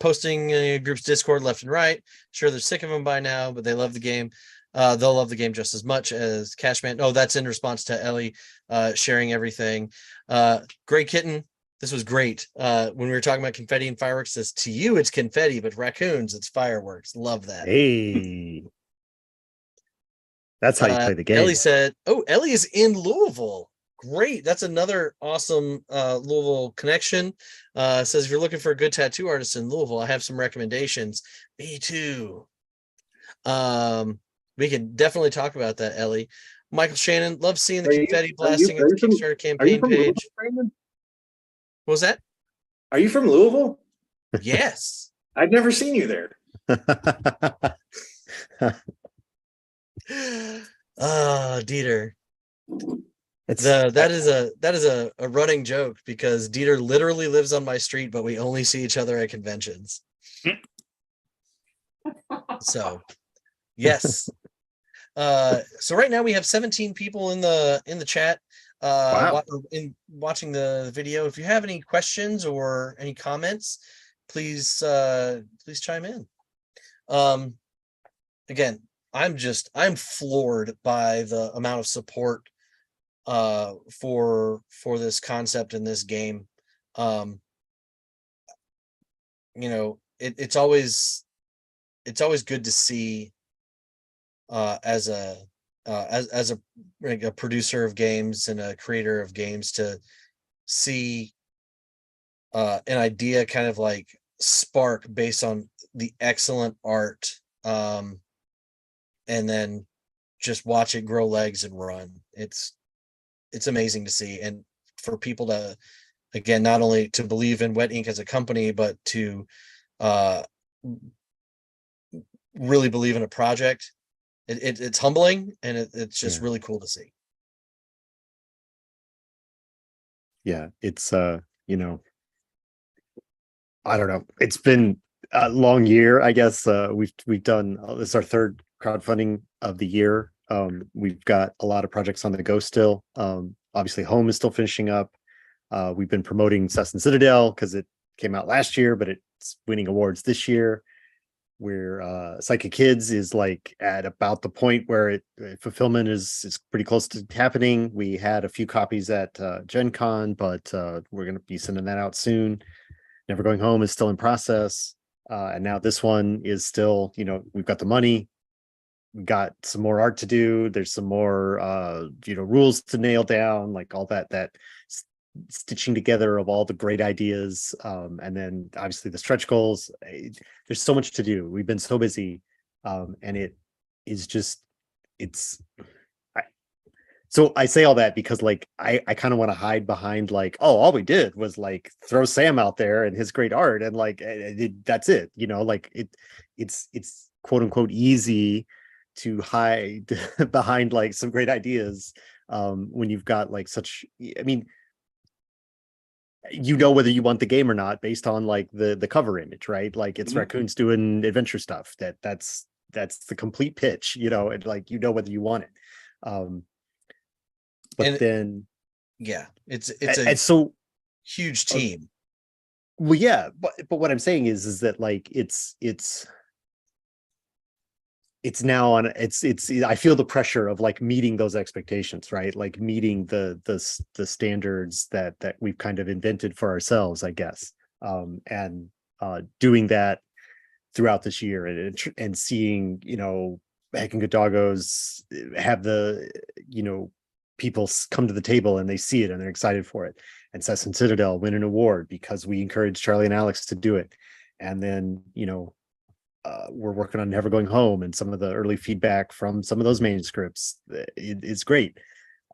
posting groups Discord left and right. Sure, they're sick of them by now, but they love the game. They'll love the game just as much as Cashman. Oh, that's in response to Ellie sharing everything. Gray Kitten, this was great. When we were talking about confetti and fireworks, says, to you it's confetti, but raccoons it's fireworks. Love that. Hey. That's how you play the game. Ellie said, oh, Ellie is in Louisville. Great. That's another awesome Louisville connection. Says, if you're looking for a good tattoo artist in Louisville, I have some recommendations. Me too. We can definitely talk about that, Ellie. Michael Shannon, love seeing the confetti blasting at the Kickstarter campaign page. What was that? Are you from Louisville? Yes. I've never seen you there. Dieter. That is a running joke because Dieter literally lives on my street, but we only see each other at conventions. So yes. So right now we have 17 people in the chat watching the video. If you have any questions or any comments, please chime in. Again, I'm floored by the amount of support for this concept in this game. It's always good to see as a producer of games and a creator of games to see an idea kind of like spark based on the excellent art, and then just watch it grow legs and run. It's amazing to see, and for people to, again, not only to believe in Wet Ink as a company, but to really believe in a project. It's humbling, and it's just really cool to see. Yeah, it's I don't know. It's been a long year, I guess. We've done this is our third crowdfunding of the year. We've got a lot of projects on the go still. Obviously, Home is still finishing up. We've been promoting Cessna Citadel because it came out last year, but it's winning awards this year. Where Psychic Kids is like at about the point where fulfillment is pretty close to happening. We had a few copies at Gen Con, but we're going to be sending that out soon. Never Going Home is still in process. And now this one is still, we've got the money. We got some more art to do. There's some more, rules to nail down, like all that stitching together of all the great ideas, and then obviously the stretch goals. There's so much to do. We've been so busy, and it is just it's. So I say all that because like I kind of want to hide behind like, oh, all we did was like throw Sam out there and his great art and like that's it, like it's quote unquote easy to hide behind like some great ideas when you've got like such, I mean, whether you want the game or not based on like the cover image, right? Like it's raccoons doing adventure stuff. That's the complete pitch, and like whether you want it. But then it's and so huge team. Well, yeah, but what I'm saying is that like it's now on it's I feel the pressure of like meeting those expectations, right? Like meeting the standards that we've kind of invented for ourselves, I guess. And doing that throughout this year and seeing, Heck and Good Doggos have the, people come to the table and they see it and they're excited for it. And Sesson Citadel win an award because we encouraged Charlie and Alex to do it. And then, we're working on Never Going Home, and some of the early feedback from some of those manuscripts is great.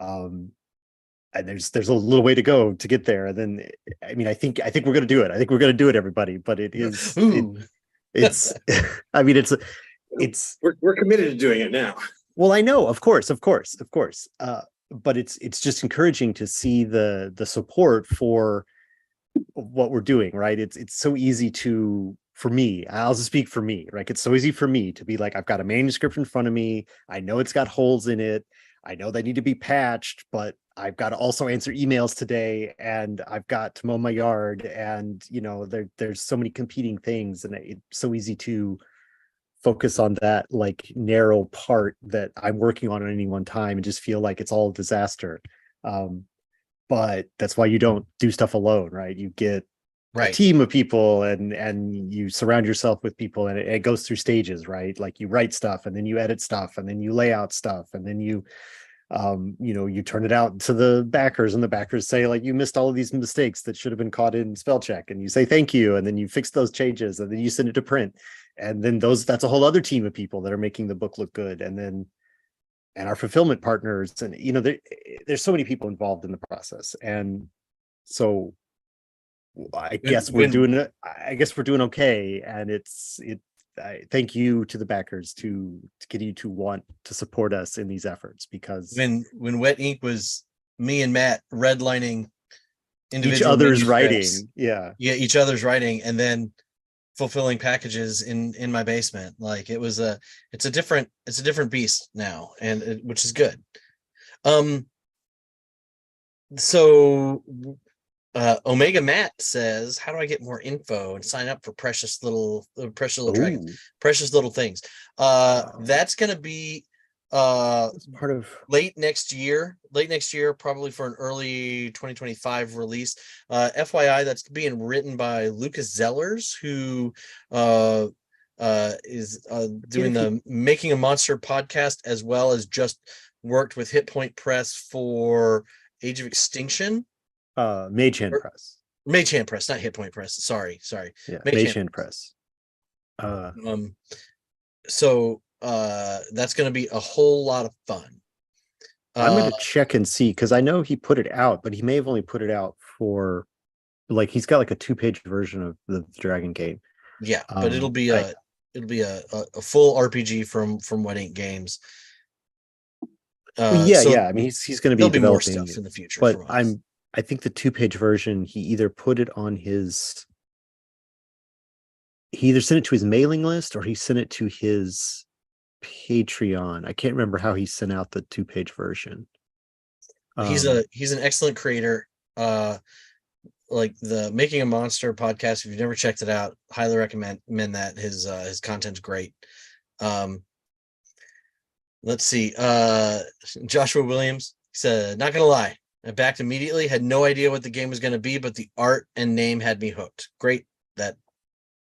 And there's a little way to go to get there. And then, I mean, I think we're going to do it. I think we're going to do it, everybody. But it is, it's, I mean, we're committed to doing it now. Well, I know, of course. But it's just encouraging to see the support for what we're doing, right? It's so easy for me, I'll just speak for me, right? It's so easy for me to be like, I've got a manuscript in front of me. I know it's got holes in it. I know they need to be patched, but I've got to also answer emails today, and I've got to mow my yard, and there's so many competing things, and it's so easy to focus on that like narrow part that I'm working on at any one time and just feel like it's all a disaster. But that's why you don't do stuff alone, right? You get a team of people and you surround yourself with people, and it goes through stages, right? Like you write stuff, and then you edit stuff, and then you lay out stuff, and then you you turn it out to the backers, and the backers say like, you missed all of these mistakes that should have been caught in spell check, and you say thank you, and then you fix those changes, and then you send it to print, and then that's a whole other team of people that are making the book look good, and our fulfillment partners, and there's so many people involved in the process. And so I guess we're doing okay, and I thank you to the backers to continue to want to support us in these efforts, because when Wet Ink was me and Matt redlining each other's writing, each other's writing, and then fulfilling packages in my basement, like it's a different beast now, and which is good. So Omega Matt says, how do I get more info and sign up for precious little dragons, precious little things? That's going to be part of late next year, probably for an early 2025 release. FYI, that's being written by Lucas Zellers, who is doing the Making a Monster podcast, as well as just worked with Hit Point Press for Age of Extinction. Mage Hand Press, not Hit Point Press. Sorry. Yeah, Mage Hand Press. So that's going to be a whole lot of fun. I'm going to check and see, because I know he put it out, but he may have only put it out for like, he's got like a 2-page version of the Dragon game. Yeah, but it'll be a full RPG from Wet Ink Games. I mean, he's going to be developing more stuff in the future. But I think the 2-page version, he either put it on he either sent it to his mailing list, or he sent it to his Patreon. I can't remember how he sent out the 2-page version. He's an excellent creator. Like the Making a Monster podcast, if you've never checked it out, highly recommend that. His content's great. Let's see. Joshua Williams said, not gonna lie, I backed immediately, had no idea what the game was going to be, but the art and name had me hooked. Great. That,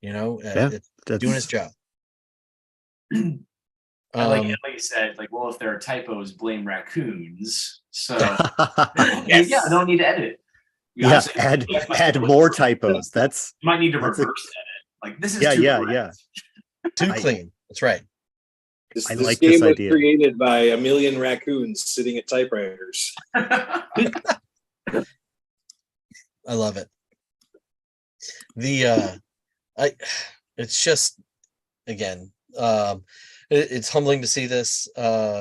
it's doing its job. Like Ellie said, like, well, if there are typos, blame raccoons. So Yes. yeah, no need to edit it. Yeah, Honestly, add that's my add favorite. more typos. That's You might need to that's reverse a- edit. Like this is yeah, too yeah, correct. yeah. Too I- clean. That's right. I This like game this was idea. created by a million raccoons sitting at typewriters. I love it. I it's just, again, it's humbling to see this, and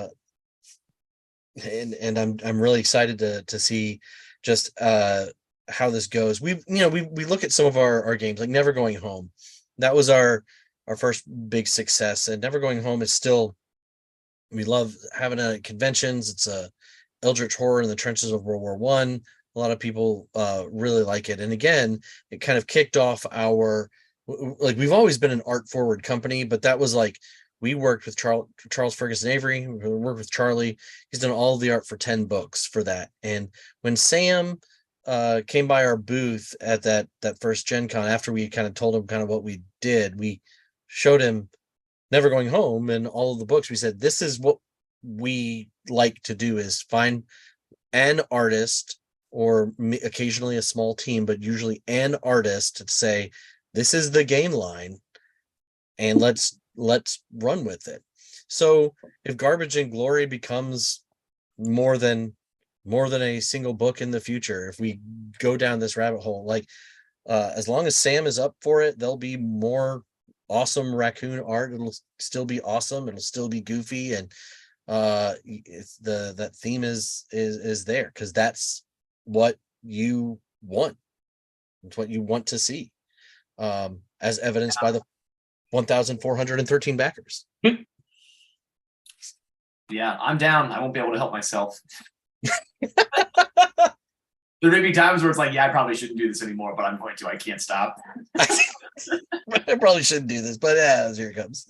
I'm really excited to see just how this goes. We look at some of our games, like Never Going Home. That was our first big success, and Never Going Home is still, we love having it at conventions. It's a eldritch horror in the trenches of World War One. A lot of people really like it, and again, it kind of kicked off our, like, we've always been an art forward company, but that was like, we worked with Charles Ferguson Avery, we worked with Charlie. He's done all the art for 10 books for that. And when Sam came by our booth at that first Gen Con, after we kind of told him kind of what we did, we showed him Never Going Home and all of the books. We said, this is what we like to do, is find an artist, or occasionally a small team, but usually an artist, to say, this is the game line, and let's run with it. So if Garbage and Glory becomes more than a single book in the future, if we go down this rabbit hole, like, as long as Sam is up for it, there'll be more awesome raccoon art. It'll still be awesome, it'll still be goofy, and it's that theme is there, because that's what you want. It's what you want to see, as evidenced by the 1,413 backers. Yeah, I'm down. I won't be able to help myself. There may be times where it's like, yeah, I probably shouldn't do this anymore, but I'm going to. I can't stop. I probably shouldn't do this, but yeah, here it comes.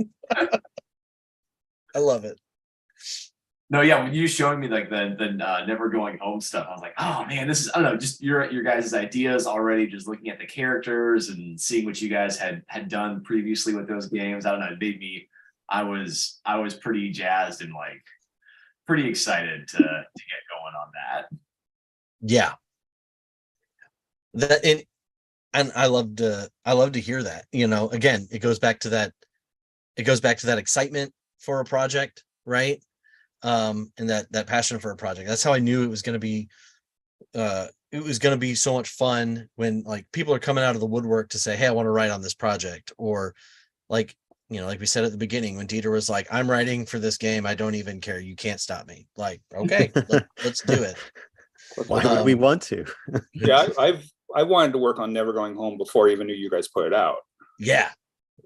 I love it. No, yeah, when you showing me like the Never Going Home stuff, I was like, oh man, this is, I don't know, just your guys' ideas already, just looking at the characters and seeing what you guys had done previously with those games. I don't know, it made me, I was pretty jazzed and like pretty excited to get going on that. Yeah. That, and I love to hear that. Again, it goes back to that excitement for a project, right? And that passion for a project. That's how I knew it was going to be so much fun, when like people are coming out of the woodwork to say, hey, I want to write on this project. Or like, like we said at the beginning, when Dieter was like, I'm writing for this game, I don't even care, you can't stop me. Like, okay, let's do it. Why would we want to? Yeah, I wanted to work on Never Going Home before I even knew you guys put it out. Yeah,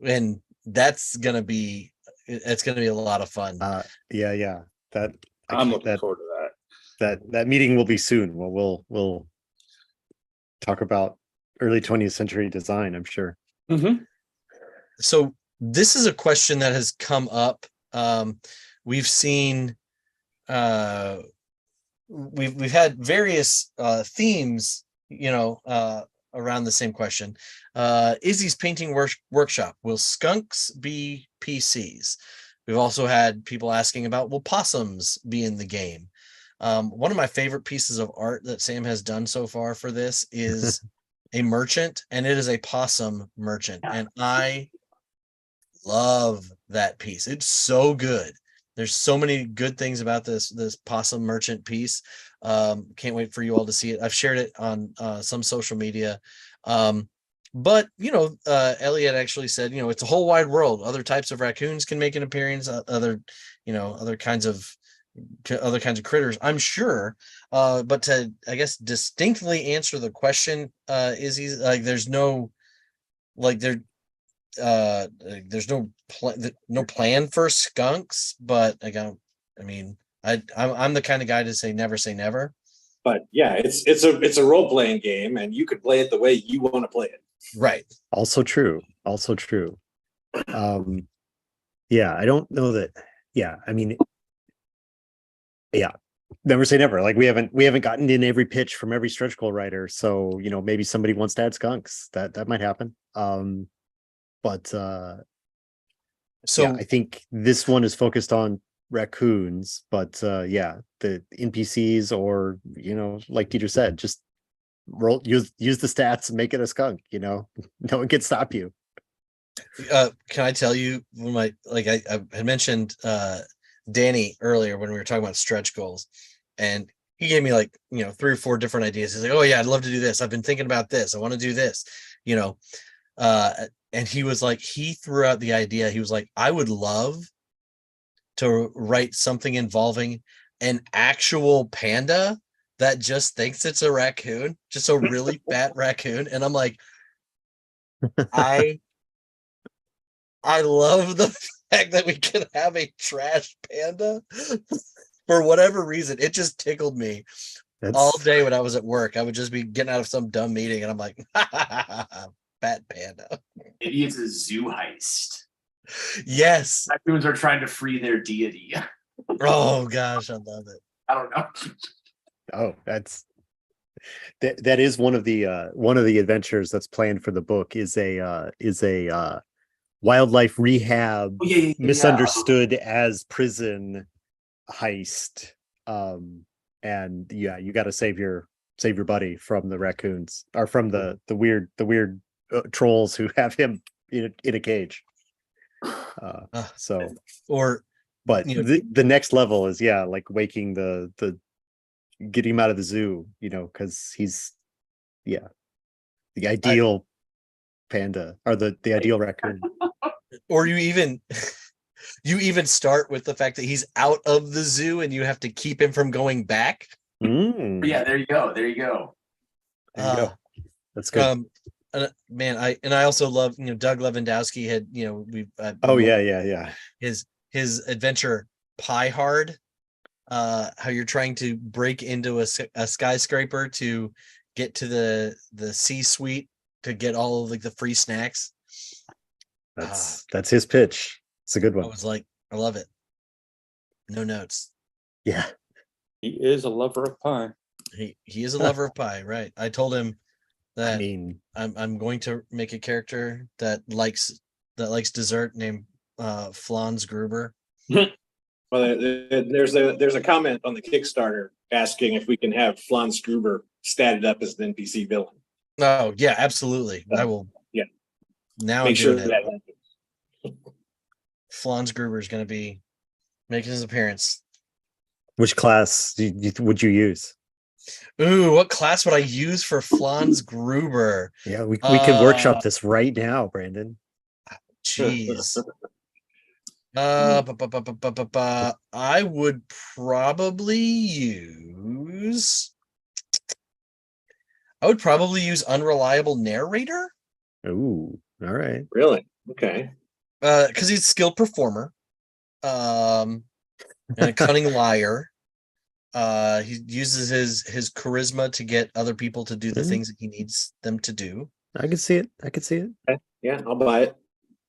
and it's gonna be a lot of fun. Yeah. I'm looking forward to that. That meeting will be soon. We'll talk about early 20th century design, I'm sure. Mm-hmm. So this is a question that has come up. We've seen, we've had various themes, around the same question. Izzy's painting workshop, will skunks be PCs? We've also had people asking about, will possums be in the game? One of my favorite pieces of art that Sam has done so far for this is a merchant, and it is a possum merchant, and I love that piece. It's so good. There's so many good things about this possum merchant piece. Can't wait for you all to see it. I've shared it on some social media. But Elliot actually said, it's a whole wide world. Other types of raccoons can make an appearance, other kinds of critters, I'm sure. But to, I guess, distinctly answer the question, Izzy, like, there's no plan for skunks, but I'm the kind of guy to say never. But yeah, it's a role playing game, and you could play it the way you want to play it. Right. Also true. Yeah, I don't know that. Yeah, I mean, yeah, never say never. Like we haven't gotten in every pitch from every stretch goal writer, so maybe somebody wants to add skunks. That might happen. But so yeah, I think this one is focused on raccoons, but yeah, the NPCs, or like Dieter said, just use the stats and make it a skunk, you know. No one can stop you. Can I tell you when I had mentioned Danny earlier when we were talking about stretch goals, and he gave me like, 3 or 4 different ideas. He's like, oh yeah, I'd love to do this. I've been thinking about this. I want to do this, and he was like, he threw out the idea. He was like, I would love to write something involving an actual panda that just thinks it's a raccoon, just a really fat raccoon. And I'm like, I love the fact that we can have a trash panda. For whatever reason, it just tickled me all day when I was at work. I would just be getting out of some dumb meeting and I'm like, fat panda. Maybe it's a zoo heist. Yes. Raccoons are trying to free their deity. Oh gosh, I love it. I don't know. Oh, that is one of the adventures that's planned for the book is a wildlife rehab misunderstood as prison heist. And yeah, you got to save your buddy from the raccoons or from the weird trolls who have him in a cage. But the next level is like waking the getting him out of the zoo, because he's the ideal panda or the ideal raccoon. Or you even start with the fact that he's out of the zoo and you have to keep him from going back. Yeah, there you go. There you go. That's good. Man, I also love, Doug Lewandowski had, his adventure Pie Hard, how you're trying to break into a skyscraper to get to the C-suite to get all of like the free snacks. That's his pitch. It's a good one. I was like, I love it. No notes. Yeah. He is a lover of pie. He is a lover of pie, right? I told him that I'm I'm going to make a character that likes dessert named Flans Gruber. Well, there's a comment on the Kickstarter asking if we can have Flans Gruber statted up as an NPC villain. Oh yeah, absolutely. I will. Yeah. Now make sure that happens. Flans Gruber is going to be making his appearance. Which class would you use? Ooh, what class would I use for Flans Gruber? Yeah, we can workshop this right now, Brandon. Jeez. I would probably use unreliable narrator. Ooh, all right. Really? Okay. Because he's a skilled performer, and a cunning liar. He uses his charisma to get other people to do the things that he needs them to do. I can see it. Okay. Yeah, I'll buy it.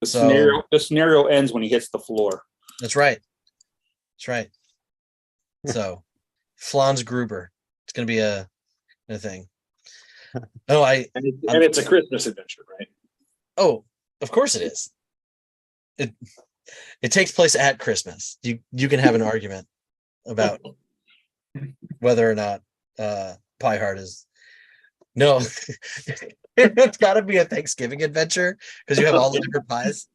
The scenario ends when he hits the floor. That's right. So, Flans Gruber. It's going to be a thing. Oh, and it's a Christmas adventure, right? Oh, of course it is. It takes place at Christmas. You can have an argument about whether or not Pie Heart is. No, it's got to be a Thanksgiving adventure because you have all the different pies.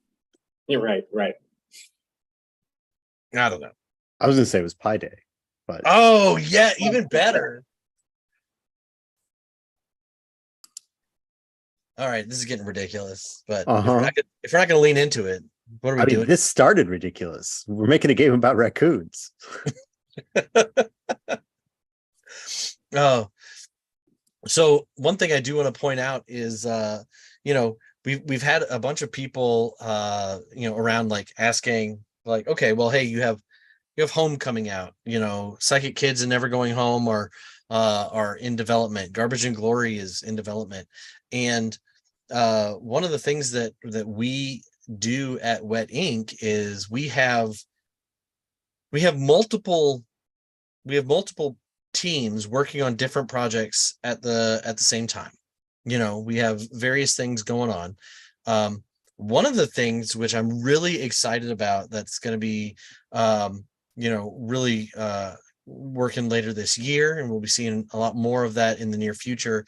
You're right. I don't know. I was gonna say it was Pie Day, but oh yeah, even better. All right, this is getting ridiculous, but if we're not going to lean into it, what are we doing? This started ridiculous. We're making a game about raccoons. Oh, so one thing I do want to point out is, we've had a bunch of people, around like asking, like, okay, well, hey, you have Homecoming out, Psychic Kids and Never Going Home are in development. Garbage and Glory is in development, and one of the things that we do at Wet Ink is we have multiple teams working on different projects at the same time. We have various things going on. One of the things which I'm really excited about that's going to be really working later this year, and we'll be seeing a lot more of that in the near future.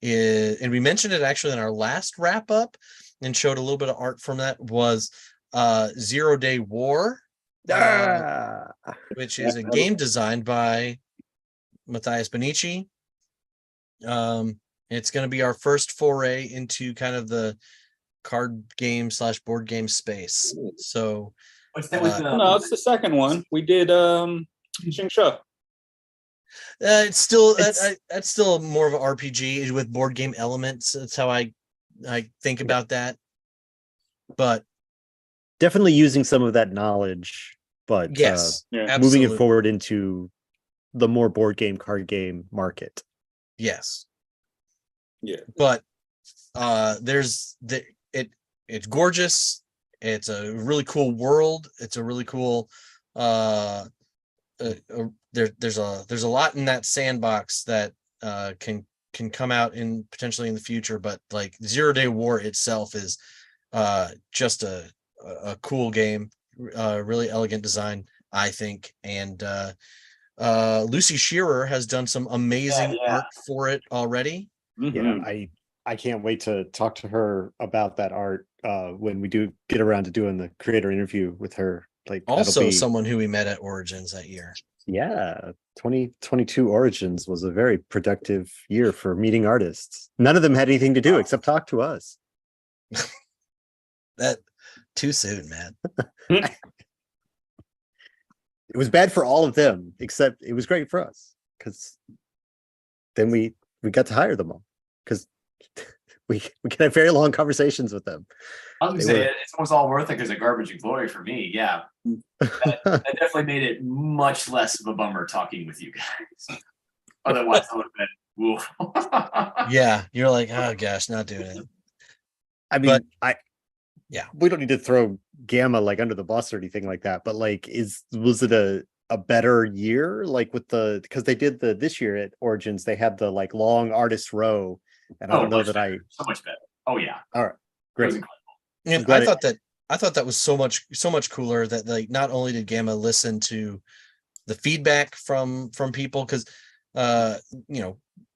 And we mentioned it actually in our last wrap up and showed a little bit of art from that, was 0 Day War, which is a game designed by Matthias Benici. It's going to be our first foray into kind of the card game / board game space. So What's that with No, it's the second one. We did Xing Shu. it's still that's still more of an RPG with board game elements. That's how I think about that. But Definitely using some of that knowledge, but yes, Yeah. moving absolutely. it forward into the more board game, card game market. Yes. Yeah. But it's gorgeous. It's a really cool world. It's a really cool there's a lot in that sandbox that can come out in potentially in the future, but like 0 Day War itself is just a cool game, really elegant design, I think. And Lucy Shearer has done some amazing art for it already. Mhm. Yeah, I can't wait to talk to her about that art when we do get around to doing the creator interview with her. Like that'll Also be, someone who we met at Origins that year. yeah, 2022 Origins was a very productive year for meeting artists. None of them had anything to do except talk to us. That too soon, man. It was bad for all of them, except it was great for us because then we got to hire them all because we can have very long conversations with them. I was They gonna say were- it's almost all worth it because of Garbage and Glory for me. Yeah, that definitely made it much less of a bummer talking with you guys. Otherwise, I would have been, woof. Yeah, you're like, oh gosh, not doing it. I mean, But- yeah. we don't need to throw Gamma like under the bus or anything like that, but like, was it a better year? Like with because they did this year at Origins, they had the like long artist row, and I don't know much that better. So much better. Oh yeah, all right, It was great. incredible. And glad I thought that was so much cooler that like not only did Gamma listen to the feedback from people, because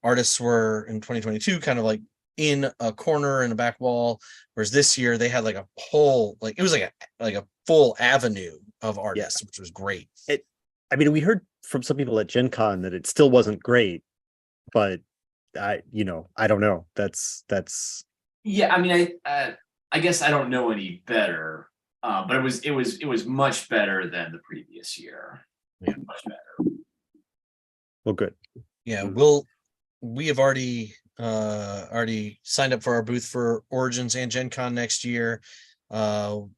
artists were in 2022 kind of like in a corner in a back wall, whereas this year they had like a whole, like it was like a full avenue of artists, which was great. I mean, we heard from some people at Gen Con that it still wasn't great, but I don't know. That's Yeah, I mean, I guess I don't know any better, but it was much better than the previous year. Yeah. Much better. well, good. Yeah, we have already signed up for our booth for Origins and Gen Con next year. We'll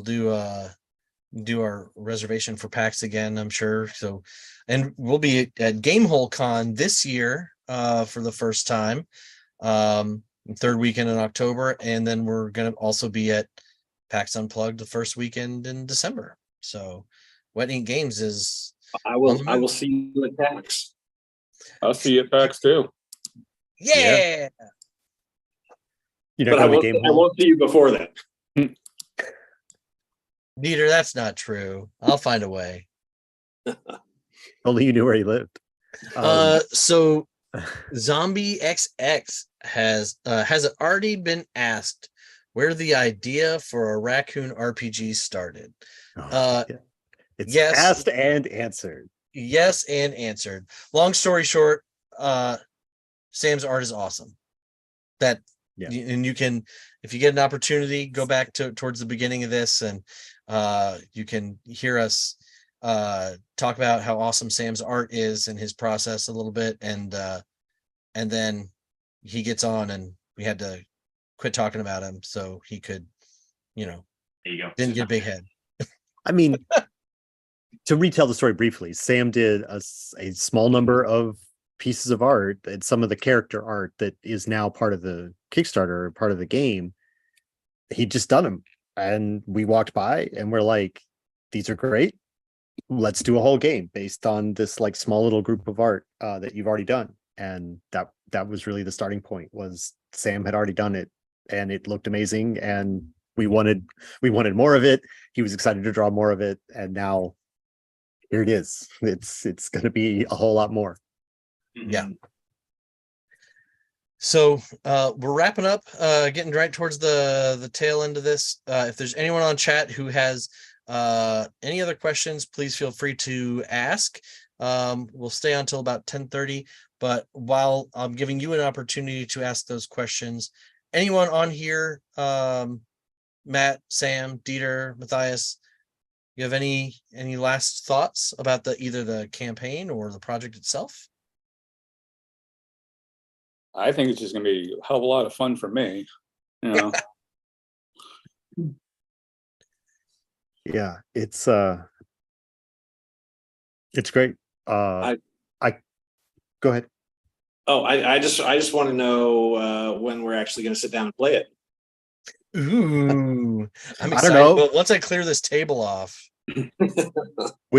do our reservation for PAX again, I'm sure. So, and we'll be at Gamehole Con this year for the first time, third weekend in October, and then we're gonna also be at PAX Unplugged the first weekend in December. So, Wet Ink Games is I On the will move. see you at PAX. I'll see you at PAX too. yeah. You know, But I coming won't, game I won't see you before then. Dieter, that's not true. I'll find a way. only you knew where he lived. Um, So Zombie XX has it already been asked where the idea for a raccoon RPG started? yeah. It's yes. asked and answered. Yes, and answered. Long story short, Sam's art is awesome. That Yeah. and you can, if you get an opportunity, go back towards the beginning of this, and you can hear us talk about how awesome Sam's art is and his process a little bit, and then he gets on, and we had to quit talking about him so he could, There you go. didn't get a big head. I mean, to retell the story briefly, Sam did a small number of pieces of art and some of the character art that is now part of the Kickstarter, part of the game. He'd just done them, and we walked by and we're like, these are great. Let's do a whole game based on this like small little group of art that you've already done. And that was really the starting point. Was Sam had already done it and it looked amazing, and we wanted more of it. He was excited to draw more of it, and now here it is. It's going to be a whole lot more. Yeah. So we're wrapping up, getting right towards the tail end of this. If there's anyone on chat who has any other questions, please feel free to ask. We'll stay on until about 10:30, but while I'm giving you an opportunity to ask those questions, anyone on here, Matt, Sam, Dieter, Matthias, you have any last thoughts about either the campaign or the project itself? I think it's just gonna be a hell of a lot of fun for me. You know, Yeah, it's great. I go ahead. Oh, I just want to know when we're actually going to sit down and play it. Ooh, I'm I excited. don't know. But once I clear this table off, When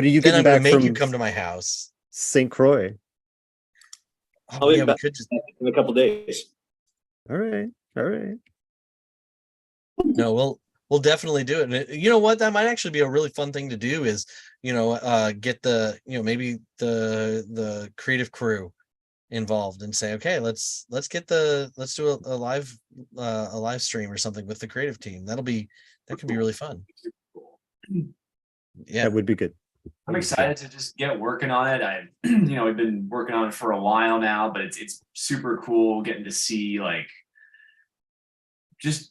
are you then getting I'm gonna back make you from come to my house. St. Croix? Oh, I'll be yeah, we back could just in a couple days. All right, all right. no, we'll definitely do it. And you know what? That might actually be a really fun thing to do is, get the, maybe the creative crew involved and say, okay, let's do a live stream or something with the creative team. That could be really fun. Yeah. That would be good. I'm excited to just get working on it. I've, we've been working on it for a while now, but it's super cool getting to see like just,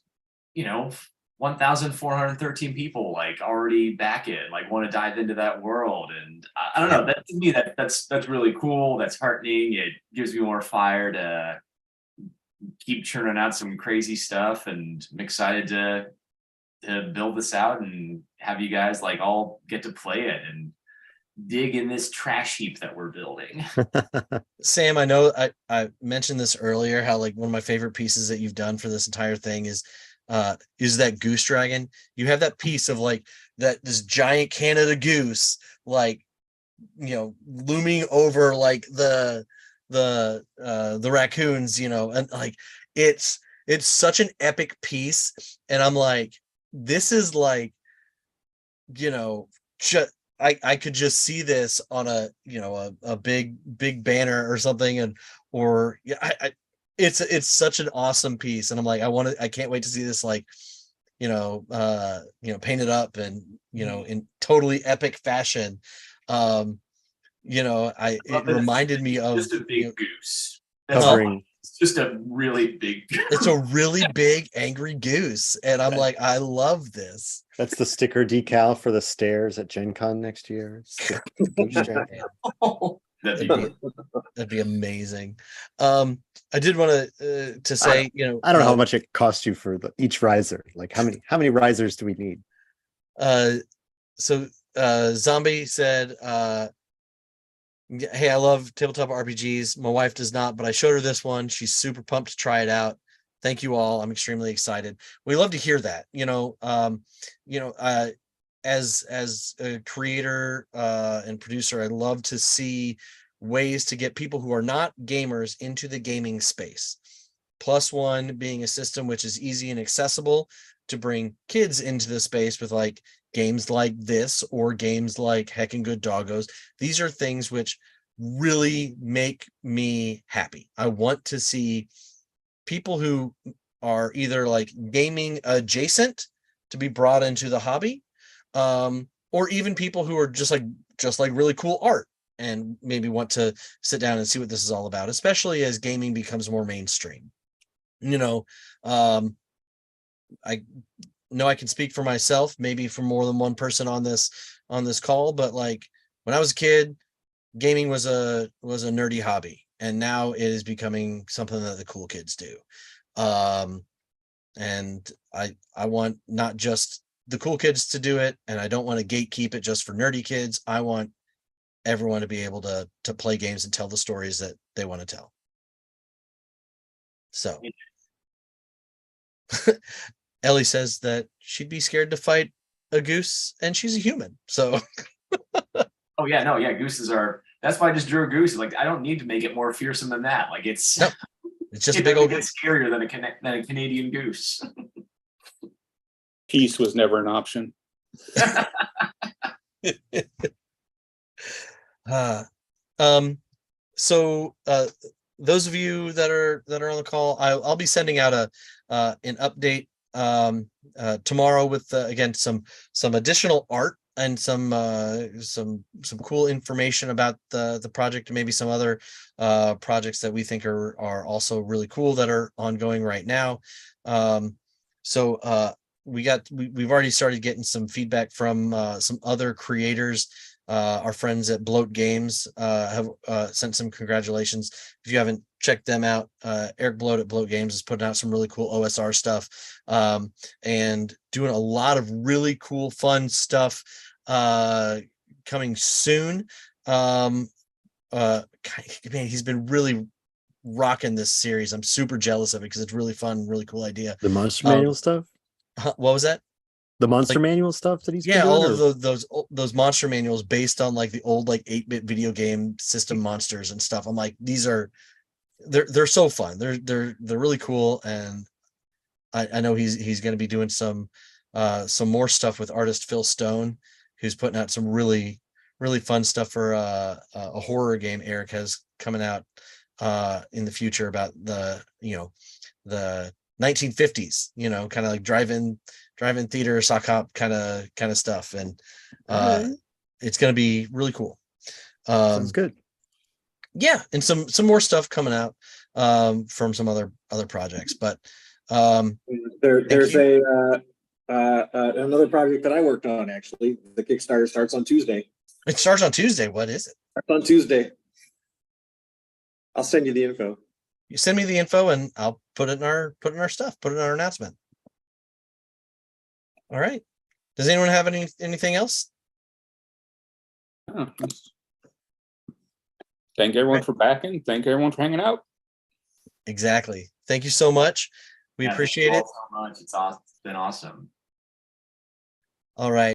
1,413 people like already back it, like want to dive into that world. And I don't know, that to me, that's really cool. That's heartening. It gives me more fire to keep churning out some crazy stuff. And I'm excited to build this out and have you guys like all get to play it and dig in this trash heap that we're building. Sam, I know I mentioned this earlier, how like one of my favorite pieces that you've done for this entire thing is that goose dragon. You have that piece of like this giant Canada goose, like, looming over like the raccoons, and like it's such an epic piece. And I'm like, this is like, I could just see this on a big banner or something, and it's such an awesome piece, and I'm like, I can't wait to see this like painted up and in totally epic fashion. It reminded me of just a big goose. Covering. It's just a really big goose. It's a really big angry goose, and I'm like, I love this. That's the sticker decal for the stairs at Gen Con next year. That'd be amazing. I did want to say, I don't know how much it cost you for each riser. Like how many risers do we need? So Zombie said, hey, I love tabletop RPGs. My wife does not, but I showed her this one. She's super pumped to try it out. Thank you all. I'm extremely excited. We love to hear that. As a creator and producer, I love to see ways to get people who are not gamers into the gaming space. Plus One being a system which is easy and accessible to bring kids into the space with like games like this or games like Heckin' Good Doggos. These are things which really make me happy. I want to see people who are either like gaming adjacent to be brought into the hobby, or even people who are just like really cool art and maybe want to sit down and see what this is all about, especially as gaming becomes more mainstream. I know I can speak for myself, maybe for more than one person on this call, but like when I was a kid, gaming was a nerdy hobby, and now it is becoming something that the cool kids do. And I want not just the cool kids to do it, and I don't want to gatekeep it just for nerdy kids. I want everyone to be able to play games and tell the stories that they want to tell. So Ellie says that she'd be scared to fight a goose, and she's a human. So oh yeah, no, yeah, gooses are. That's why I just drew a goose. Like I don't need to make it more fearsome than that. Like it's just a big old goose. Scarier than a Canadian goose. peace was never an option. So those of you that are on the call, I'll be sending out an update tomorrow with again some additional art and some cool information about the project, and maybe some other projects that we think are also really cool that are ongoing right now. So we've already started getting some feedback from some other creators. Our friends at Bloat Games have sent some congratulations. If you haven't checked them out, Eric Bloat at Bloat Games is putting out some really cool OSR stuff, and doing a lot of really cool, fun stuff coming soon. Man, he's been really rocking this series. I'm super jealous of it because it's really fun, really cool idea. The Monster Manual stuff? What was that? The Monster Manual stuff that he's been doing, all or- of those monster manuals based on like the old like 8-bit video game system monsters and stuff. I'm like, they're so fun. They're really cool, and I know he's going to be doing some more stuff with artist Phil Stone, who's putting out some really fun stuff for a horror game Eric has coming out in the future about the 1950s, kind of like drive-in theater, sock hop kind of stuff, and it's going to be really cool. Sounds good. Yeah, and some more stuff coming out from some other projects, but there's another project that I worked on, actually. The Kickstarter starts on Tuesday. It starts on Tuesday. What is it? Starts on Tuesday. I'll send you the info. You send me the info and I'll put it in our stuff, put it in our announcement. All right. Does anyone have anything else? Thank everyone for backing. Thank everyone for hanging out. Exactly. Thank you so much. We appreciate it So much. It's awesome. It's been awesome. All right.